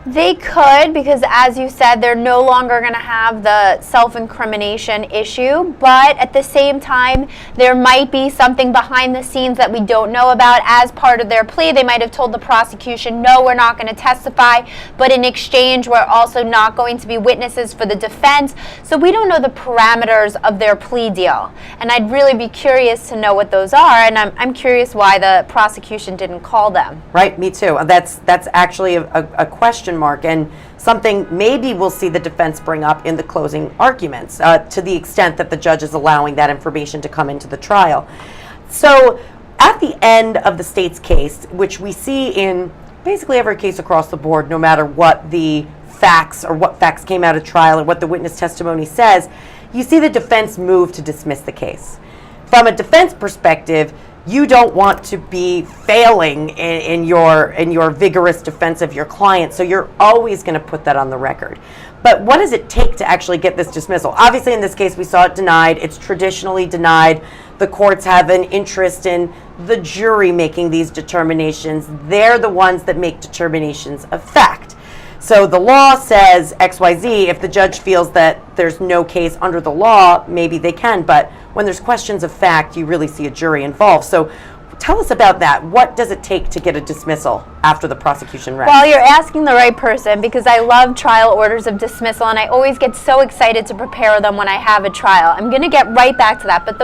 They could, because as you said, they're no longer going to have the self-incrimination issue, but at the same time, there might be something behind the scenes that we don't know about. As part of their plea, they might have told the prosecution, no, we're not going to testify, but in exchange, we're also not going to be witnesses for the defense. So we don't know the parameters of their plea deal, and I'd really be curious to know what those are, and I'm curious why the prosecution didn't call them. Right, me too. That's actually a question mark, and something maybe we'll see the defense bring up in the closing arguments to the extent that the judge is allowing that information to come into the trial. So at the end of the state's case, which we see in basically every case across the board, no matter what the facts or what facts came out of trial or what the witness testimony says, you see the defense move to dismiss the case. From a defense perspective, you don't want to be failing in your vigorous defense of your client, so you're always going to put that on the record. But what does it take to actually get this dismissal? Obviously, in this case, we saw it denied. It's traditionally denied. The courts have an interest in the jury making these determinations. They're the ones that make determinations of fact. So the law says XYZ. If the judge feels that there's no case under the law, maybe they can. But when there's questions of fact, you really see a jury involved. So tell us about that. What does it take to get a dismissal after the prosecution rests? Well, you're asking the right person, because I love trial orders of dismissal, and I always get so excited to prepare them when I have a trial. I'm going to get right back to that. But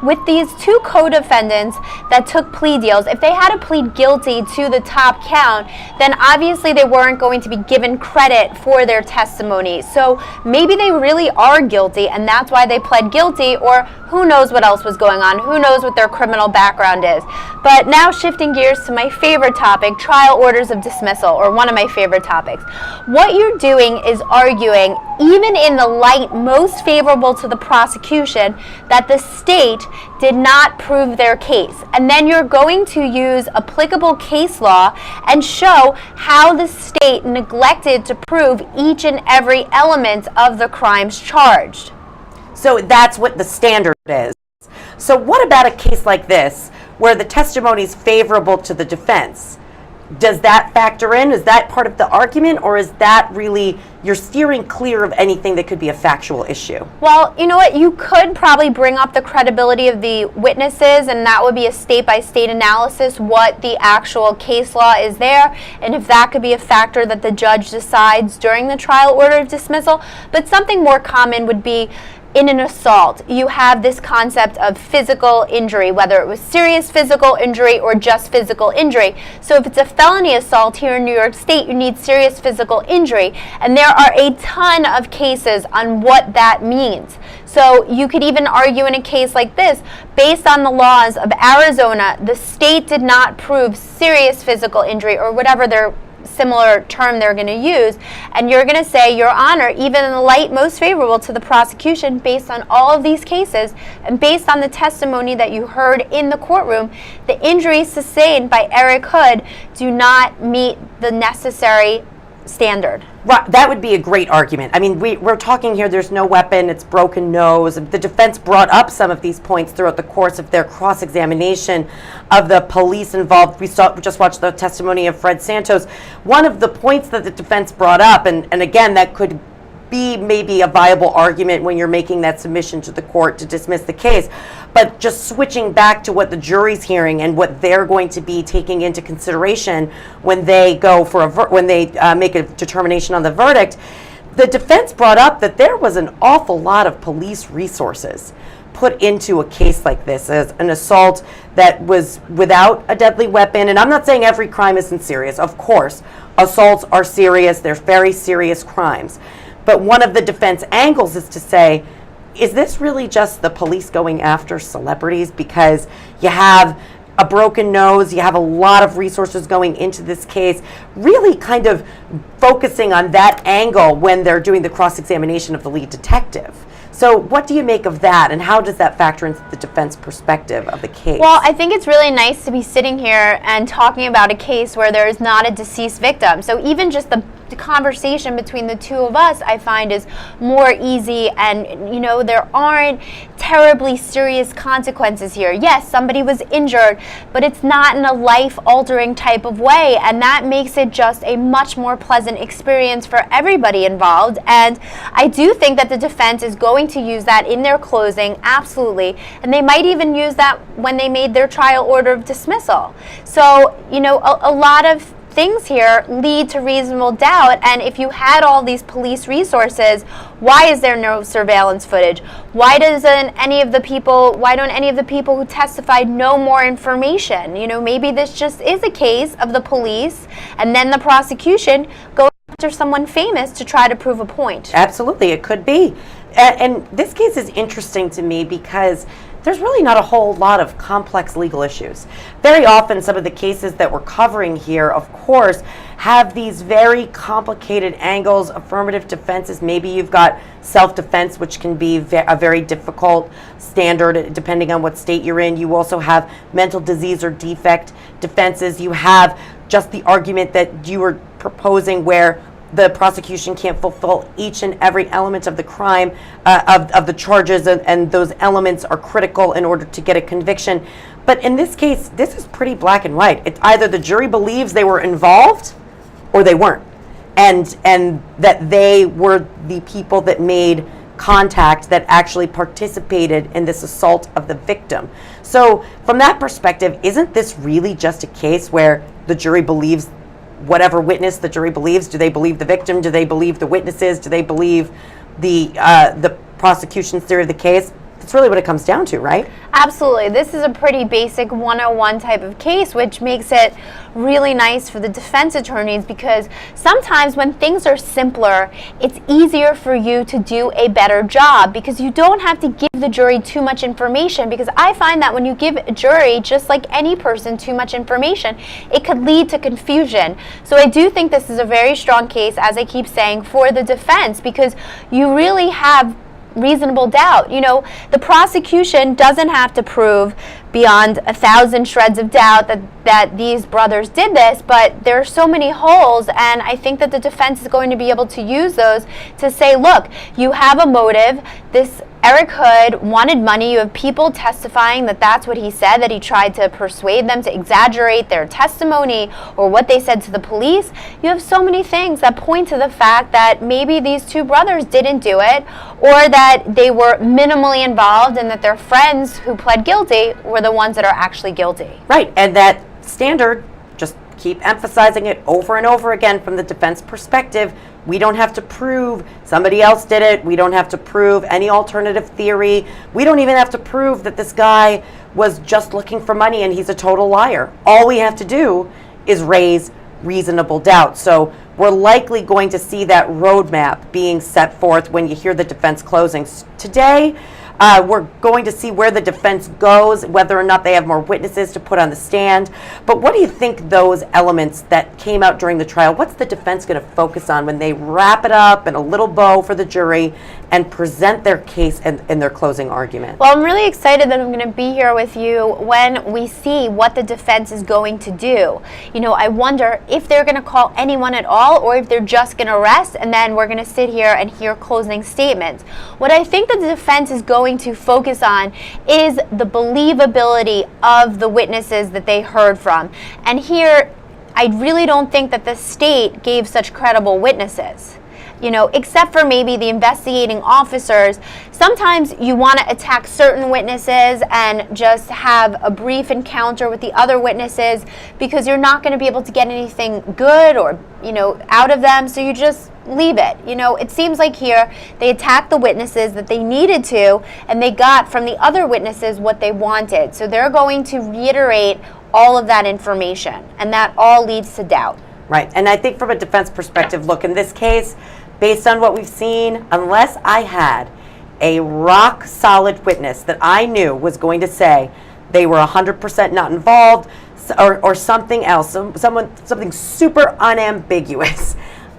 with these two co-defendants that took plea deals, if they had to plead guilty to the top count, then obviously they weren't going to be given credit for their testimony. So maybe they really are guilty, and that's why they pled guilty, or who knows what else was going on. Who knows what their criminal background is. But now shifting gears to my favorite topic, trial trial orders of dismissal, or one of my favorite topics. What you're doing is arguing, even in the light most favorable to the prosecution, that the state did not prove their case. And then you're going to use applicable case law and show how the state neglected to prove each and every element of the crimes charged. So that's what the standard is. So what about a case like this, where the testimony is favorable to the defense? Does that factor in? Is that part of the argument, or is that really, you're steering clear of anything that could be a factual issue? Well, you know what? You could probably bring up the credibility of the witnesses, and that would be a state-by-state analysis, what the actual case law is there, and if that could be a factor that the judge decides during the trial order of dismissal. But something more common would be, in an assault, you have this concept of physical injury, whether it was serious physical injury or just physical injury. So if it's a felony assault here in New York State, you need serious physical injury. And there are a ton of cases on what that means. So you could even argue in a case like this, based on the laws of Arizona, the state did not prove serious physical injury, or whatever their similar term they're going to use, and you're going to say, Your Honor, even in the light most favorable to the prosecution, based on all of these cases and based on the testimony that you heard in the courtroom, the injuries sustained by Eric Hood do not meet the necessary standard. Right, that would be a great argument. I mean, we're talking here, there's no weapon, it's broken nose. The defense brought up some of these points throughout the course of their cross-examination of the police involved. We just watched the testimony of Fred Santos. One of the points that the defense brought up, and again, that could be maybe a viable argument when you're making that submission to the court to dismiss the case, but just switching back to what the jury's hearing and what they're going to be taking into consideration when they go for when they make a determination on the verdict. The defense brought up that there was an awful lot of police resources put into a case like this, as an assault that was without a deadly weapon. And I'm not saying every crime isn't serious. Of course, assaults are serious. They're very serious crimes. But one of the defense angles is to say, is this really just the police going after celebrities? Because you have a broken nose, you have a lot of resources going into this case, really kind of focusing on that angle when they're doing the cross-examination of the lead detective. So what do you make of that, and how does that factor into the defense perspective of the case? Well, I think it's really nice to be sitting here and talking about a case where there is not a deceased victim. So even just the conversation between the two of us, I find, is more easy, and you know, there aren't terribly serious consequences here. Yes, somebody was injured, but it's not in a life-altering type of way, and that makes it just a much more pleasant experience for everybody involved. And I do think that the defense is going to use that in their closing, absolutely, and they might even use that when they made their trial order of dismissal. So, you know, a lot of things here lead to reasonable doubt, and if you had all these police resources, why is there no surveillance footage? Why don't any of the people who testified know more information? You know, maybe this just is a case of the police and then the prosecution going after someone famous to try to prove a point. Absolutely, it could be. And this case is interesting to me because there's really not a whole lot of complex legal issues. Very often, some of the cases that we're covering here, of course, have these very complicated angles, affirmative defenses. Maybe you've got self-defense, which can be a very difficult standard depending on what state you're in. You also have mental disease or defect defenses. You have just the argument that you were proposing where the prosecution can't fulfill each and every element of the crime, of the charges, and those elements are critical in order to get a conviction. But in this case, this is pretty black and white. It's either the jury believes they were involved or they weren't, and that they were the people that made contact, that actually participated in this assault of the victim. So from that perspective, isn't this really just a case where the jury believes whatever witness the jury believes? Do they believe the victim? Do they believe the witnesses? Do they believe the prosecution's theory of the case? That's really what it comes down to, right? Absolutely. This is a pretty basic 101 type of case, which makes it really nice for the defense attorneys, because sometimes when things are simpler, it's easier for you to do a better job because you don't have to give the jury too much information. Because I find that when you give a jury, just like any person, too much information, it could lead to confusion. So I do think this is a very strong case, as I keep saying, for the defense, because you really have reasonable doubt. You know, the prosecution doesn't have to prove beyond 1,000 shreds of doubt that these brothers did this, but there are so many holes, and I think that the defense is going to be able to use those to say, look, you have a motive. This Eric Hood wanted money. You have people testifying that that's what he said, that he tried to persuade them to exaggerate their testimony or what they said to the police. You have so many things that point to the fact that maybe these two brothers didn't do it, or that they were minimally involved and that their friends who pled guilty were the ones that are actually guilty. Right, and that standard, just keep emphasizing it over and over again from the defense perspective. We don't have to prove somebody else did it. We don't have to prove any alternative theory. We don't even have to prove that this guy was just looking for money and he's a total liar. All we have to do is raise reasonable doubt. So we're likely going to see that roadmap being set forth when you hear the defense closings. Today, we're going to see where the defense goes, whether or not they have more witnesses to put on the stand. But what do you think those elements that came out during the trial, what's the defense going to focus on when they wrap it up in a little bow for the jury and present their case in their closing argument? Well, I'm really excited that I'm going to be here with you when we see what the defense is going to do. You know, I wonder if they're going to call anyone at all, or if they're just going to arrest and then we're going to sit here and hear closing statements. What I think that the defense is going to focus on is the believability of the witnesses that they heard from. And here, I really don't think that the state gave such credible witnesses. You know, except for maybe the investigating officers. Sometimes you want to attack certain witnesses and just have a brief encounter with the other witnesses because you're not going to be able to get anything good or, you know, out of them, so you just leave it. You know, it seems like here they attacked the witnesses that they needed to, and they got from the other witnesses what they wanted. So they're going to reiterate all of that information, and that all leads to doubt. Right, and I think from a defense perspective, look, in this case, based on what we've seen, unless I had a rock solid witness that I knew was going to say they were 100% not involved or something else, something super unambiguous,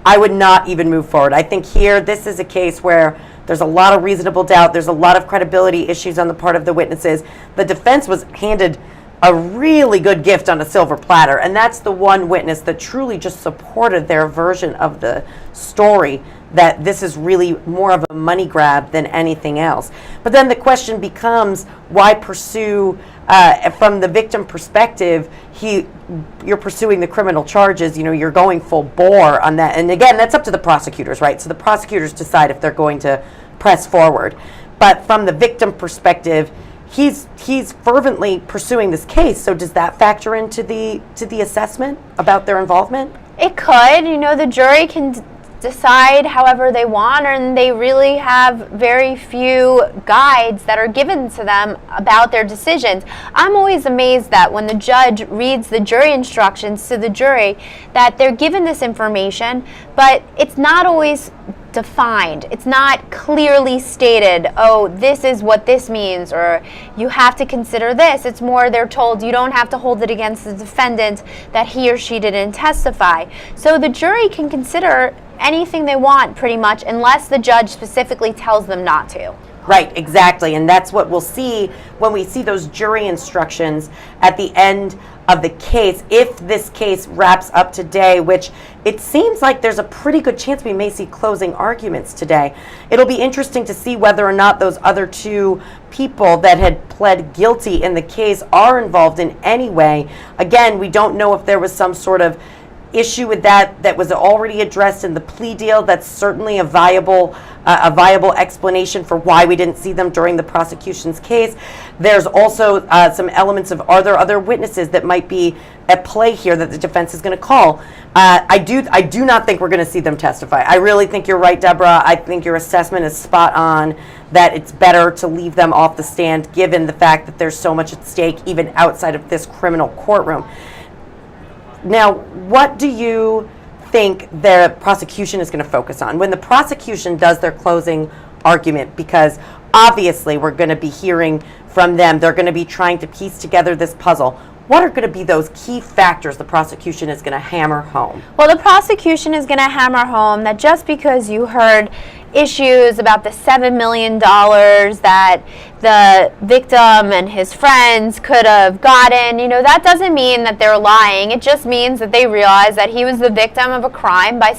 I would not even move forward. I think here, this is a case where there's a lot of reasonable doubt. There's a lot of credibility issues on the part of the witnesses. The defense was handed a really good gift on a silver platter, and that's the one witness that truly just supported their version of the story, that this is really more of a money grab than anything else. But then the question becomes, why pursue, from the victim perspective, you're pursuing the criminal charges, you know, you're going full bore on that. And again, that's up to the prosecutors, right? So the prosecutors decide if they're going to press forward. But from the victim perspective, he's fervently pursuing this case. So does that factor into the assessment about their involvement? It could. You know, the jury can decide however they want, and they really have very few guides that are given to them about their decisions. I'm always amazed that when the judge reads the jury instructions to the jury, that they're given this information, but it's not always defined. It's not clearly stated, oh, this is what this means, or you have to consider this. It's more they're told you don't have to hold it against the defendant that he or she didn't testify. So the jury can consider anything they want pretty much, unless the judge specifically tells them not to. Right, exactly. And that's what we'll see when we see those jury instructions at the end of the case, if this case wraps up today, which it seems like there's a pretty good chance we may see closing arguments today. It'll be interesting to see whether or not those other two people that had pled guilty in the case are involved in any way. Again, we don't know if there was some sort of issue with that was already addressed in the plea deal. That's certainly a viable explanation for why we didn't see them during the prosecution's case. There's also some elements of, are there other witnesses that might be at play here that the defense is going to call? I do not think we're going to see them testify. I really think you're right, Deborah. I think your assessment is spot on, that it's better to leave them off the stand given the fact that there's so much at stake even outside of this criminal courtroom. Now, what do you think the prosecution is going to focus on when the prosecution does their closing argument? Because obviously we're going to be hearing from them. They're going to be trying to piece together this puzzle. What are going to be those key factors the prosecution is going to hammer home? Well, the prosecution is going to hammer home that just because you heard issues about the $7 million that the victim and his friends could have gotten, that doesn't mean that they're lying. It just means that they realize that he was the victim of a crime by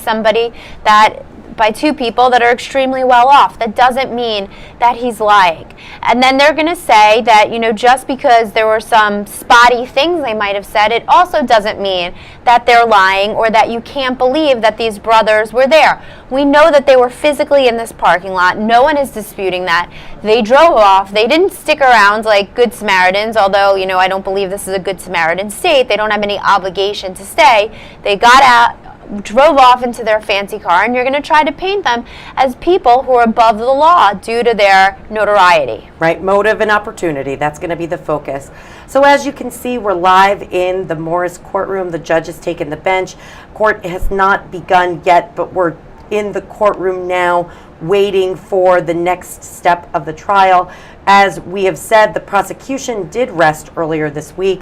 two people that are extremely well off. That doesn't mean that he's lying. And then they're going to say that, just because there were some spotty things they might have said, it also doesn't mean that they're lying or that you can't believe that these brothers were there. We know that they were physically in this parking lot. No one is disputing that. They drove off. They didn't stick around like Good Samaritans, although, I don't believe this is a Good Samaritan state. They don't have any obligation to stay. They got out, drove off into their fancy car, and you're going to try to paint them as people who are above the law due to their notoriety. Right, motive and opportunity, that's going to be the focus. So as you can see, we're live in the Morris courtroom. The judge has taken the bench. Court has not begun yet, but we're in the courtroom now waiting for the next step of the trial. As we have said, the prosecution did rest earlier this week.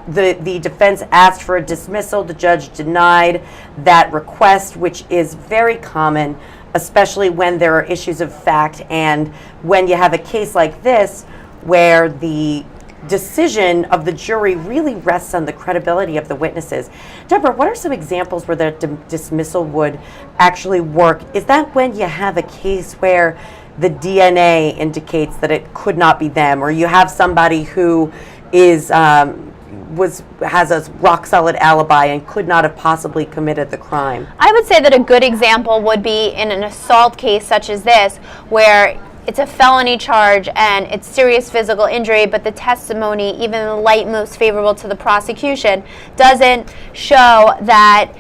The defense asked for a dismissal. The judge denied that request, which is very common, especially when there are issues of fact and when you have a case like this where the decision of the jury really rests on the credibility of the witnesses. Deborah, what are some examples where that dismissal would actually work? Is that when you have a case where the DNA indicates that it could not be them, or you have somebody who is has a rock solid alibi and could not have possibly committed the crime? I would say that a good example would be in an assault case such as this, where it's a felony charge and it's serious physical injury, but the testimony, even in the light most favorable to the prosecution, doesn't show that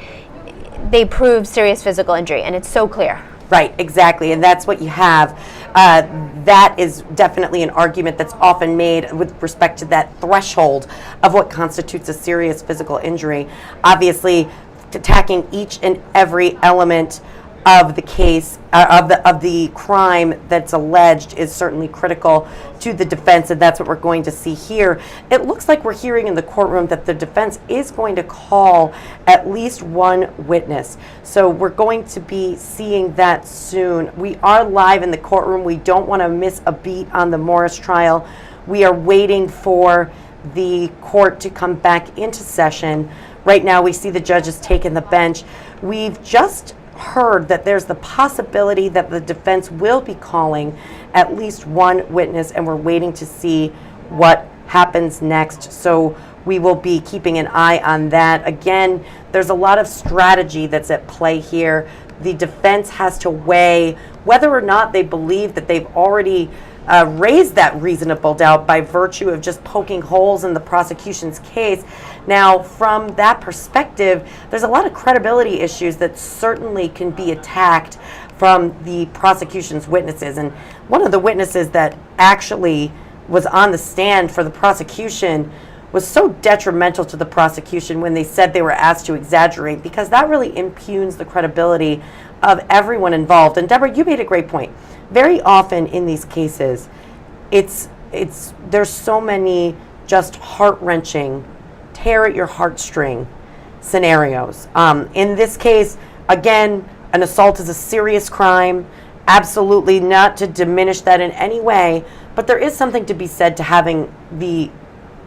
they prove serious physical injury, and it's so clear. Right, exactly, and that's what you have. That is definitely an argument that's often made with respect to that threshold of what constitutes a serious physical injury. Obviously, attacking each and every element of the case, of the crime that's alleged is certainly critical to the defense, and that's what we're going to see here. It looks like we're hearing in the courtroom that the defense is going to call at least one witness. So we're going to be seeing that soon. We are live in the courtroom. We don't want to miss a beat on the Morris trial. We are waiting for the court to come back into session. Right now we see the judges taking the bench. We've just heard that there's the possibility that the defense will be calling at least one witness, and we're waiting to see what happens next. So we will be keeping an eye on that. Again, there's a lot of strategy that's at play here. The defense has to weigh whether or not they believe that they've already raised that reasonable doubt by virtue of just poking holes in the prosecution's case. Now, from that perspective, there's a lot of credibility issues that certainly can be attacked from the prosecution's witnesses. And one of the witnesses that actually was on the stand for the prosecution was so detrimental to the prosecution when they said they were asked to exaggerate, because that really impugns the credibility of everyone involved. And Deborah, you made a great point. Very often in these cases, there's so many just heart-wrenching, tear at your heartstring scenarios. In this case, again, an assault is a serious crime. Absolutely not to diminish that in any way, but there is something to be said to having the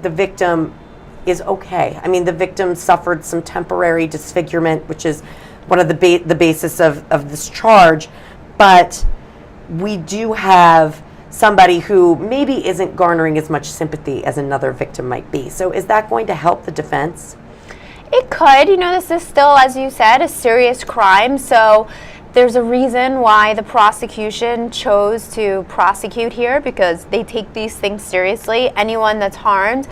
victim is okay. I mean, the victim suffered some temporary disfigurement, which is one of the basis of this charge, but we do have somebody who maybe isn't garnering as much sympathy as another victim might be. So is that going to help the defense? It could. This is still, as you said, a serious crime. So there's a reason why the prosecution chose to prosecute here, because they take these things seriously. Anyone that's harmed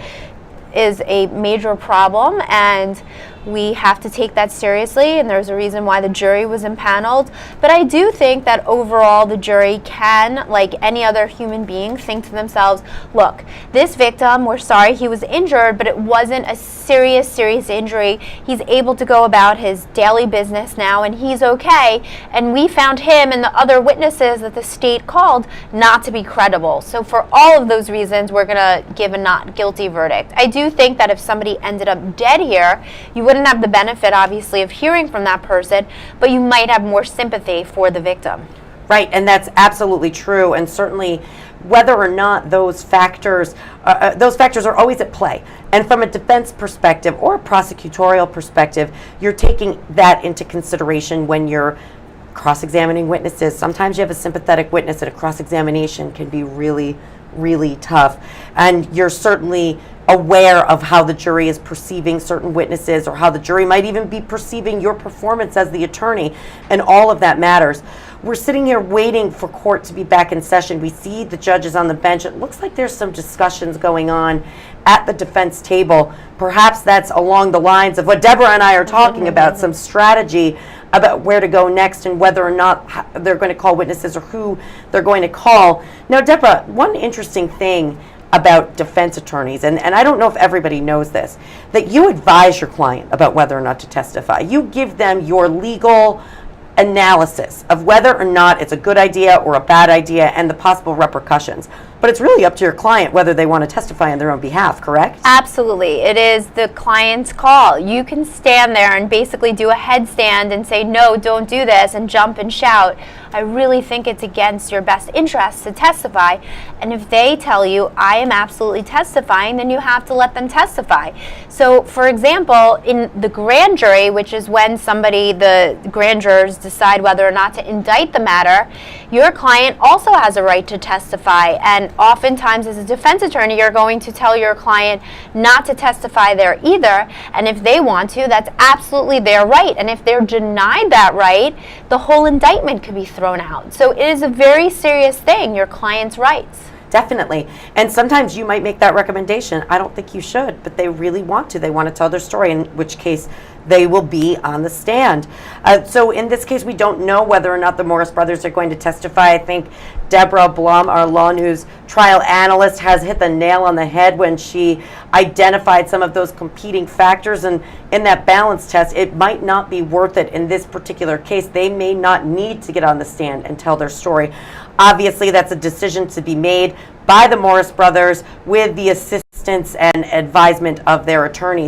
is a major problem, and we have to take that seriously, and there's a reason why the jury was impaneled. But I do think that overall the jury can, like any other human being, think to themselves, look, this victim, we're sorry he was injured, but it wasn't a serious injury. He's able to go about his daily business now, and he's okay. And we found him and the other witnesses that the state called not to be credible. So for all of those reasons, we're going to give a not guilty verdict. I do think that if somebody ended up dead here, you wouldn't have the benefit, obviously, of hearing from that person, but you might have more sympathy for the victim. Right, and that's absolutely true, and certainly whether or not those factors are always at play. And from a defense perspective or a prosecutorial perspective, you're taking that into consideration when you're cross-examining witnesses. Sometimes you have a sympathetic witness, and a cross-examination can be really, really tough. And you're certainly aware of how the jury is perceiving certain witnesses, or how the jury might even be perceiving your performance as the attorney, and all of that matters. We're sitting here waiting for court to be back in session. We see the judges on the bench. It looks like there's some discussions going on at the defense table. Perhaps that's along the lines of what Deborah and I are talking about, some strategy about where to go next and whether or not they're going to call witnesses or who they're going to call. Now, Deborah, one interesting thing about defense attorneys, and I don't know if everybody knows this, that you advise your client about whether or not to testify. You give them your legal analysis of whether or not it's a good idea or a bad idea and the possible repercussions. But it's really up to your client whether they want to testify on their own behalf, correct? Absolutely. It is the client's call. You can stand there and basically do a headstand and say, no, don't do this, and jump and shout. I really think it's against your best interest to testify. And if they tell you, I am absolutely testifying, then you have to let them testify. So, for example, in the grand jury, which is when the grand jurors decide whether or not to indict the matter, your client also has a right to testify. And oftentimes, as a defense attorney, you're going to tell your client not to testify there either. And if they want to, that's absolutely their right. And if they're denied that right, the whole indictment could be thrown out. So it is a very serious thing, your client's rights. Definitely. And sometimes you might make that recommendation. I don't think you should, but they really want to. They want to tell their story, in which case they will be on the stand. So in this case, we don't know whether or not the Morris brothers are going to testify. I think Deborah Blum, our LawNewz trial analyst, has hit the nail on the head when she identified some of those competing factors. And in that balance test, it might not be worth it in this particular case. They may not need to get on the stand and tell their story. Obviously, that's a decision to be made by the Morris brothers with the assistance and advisement of their attorneys.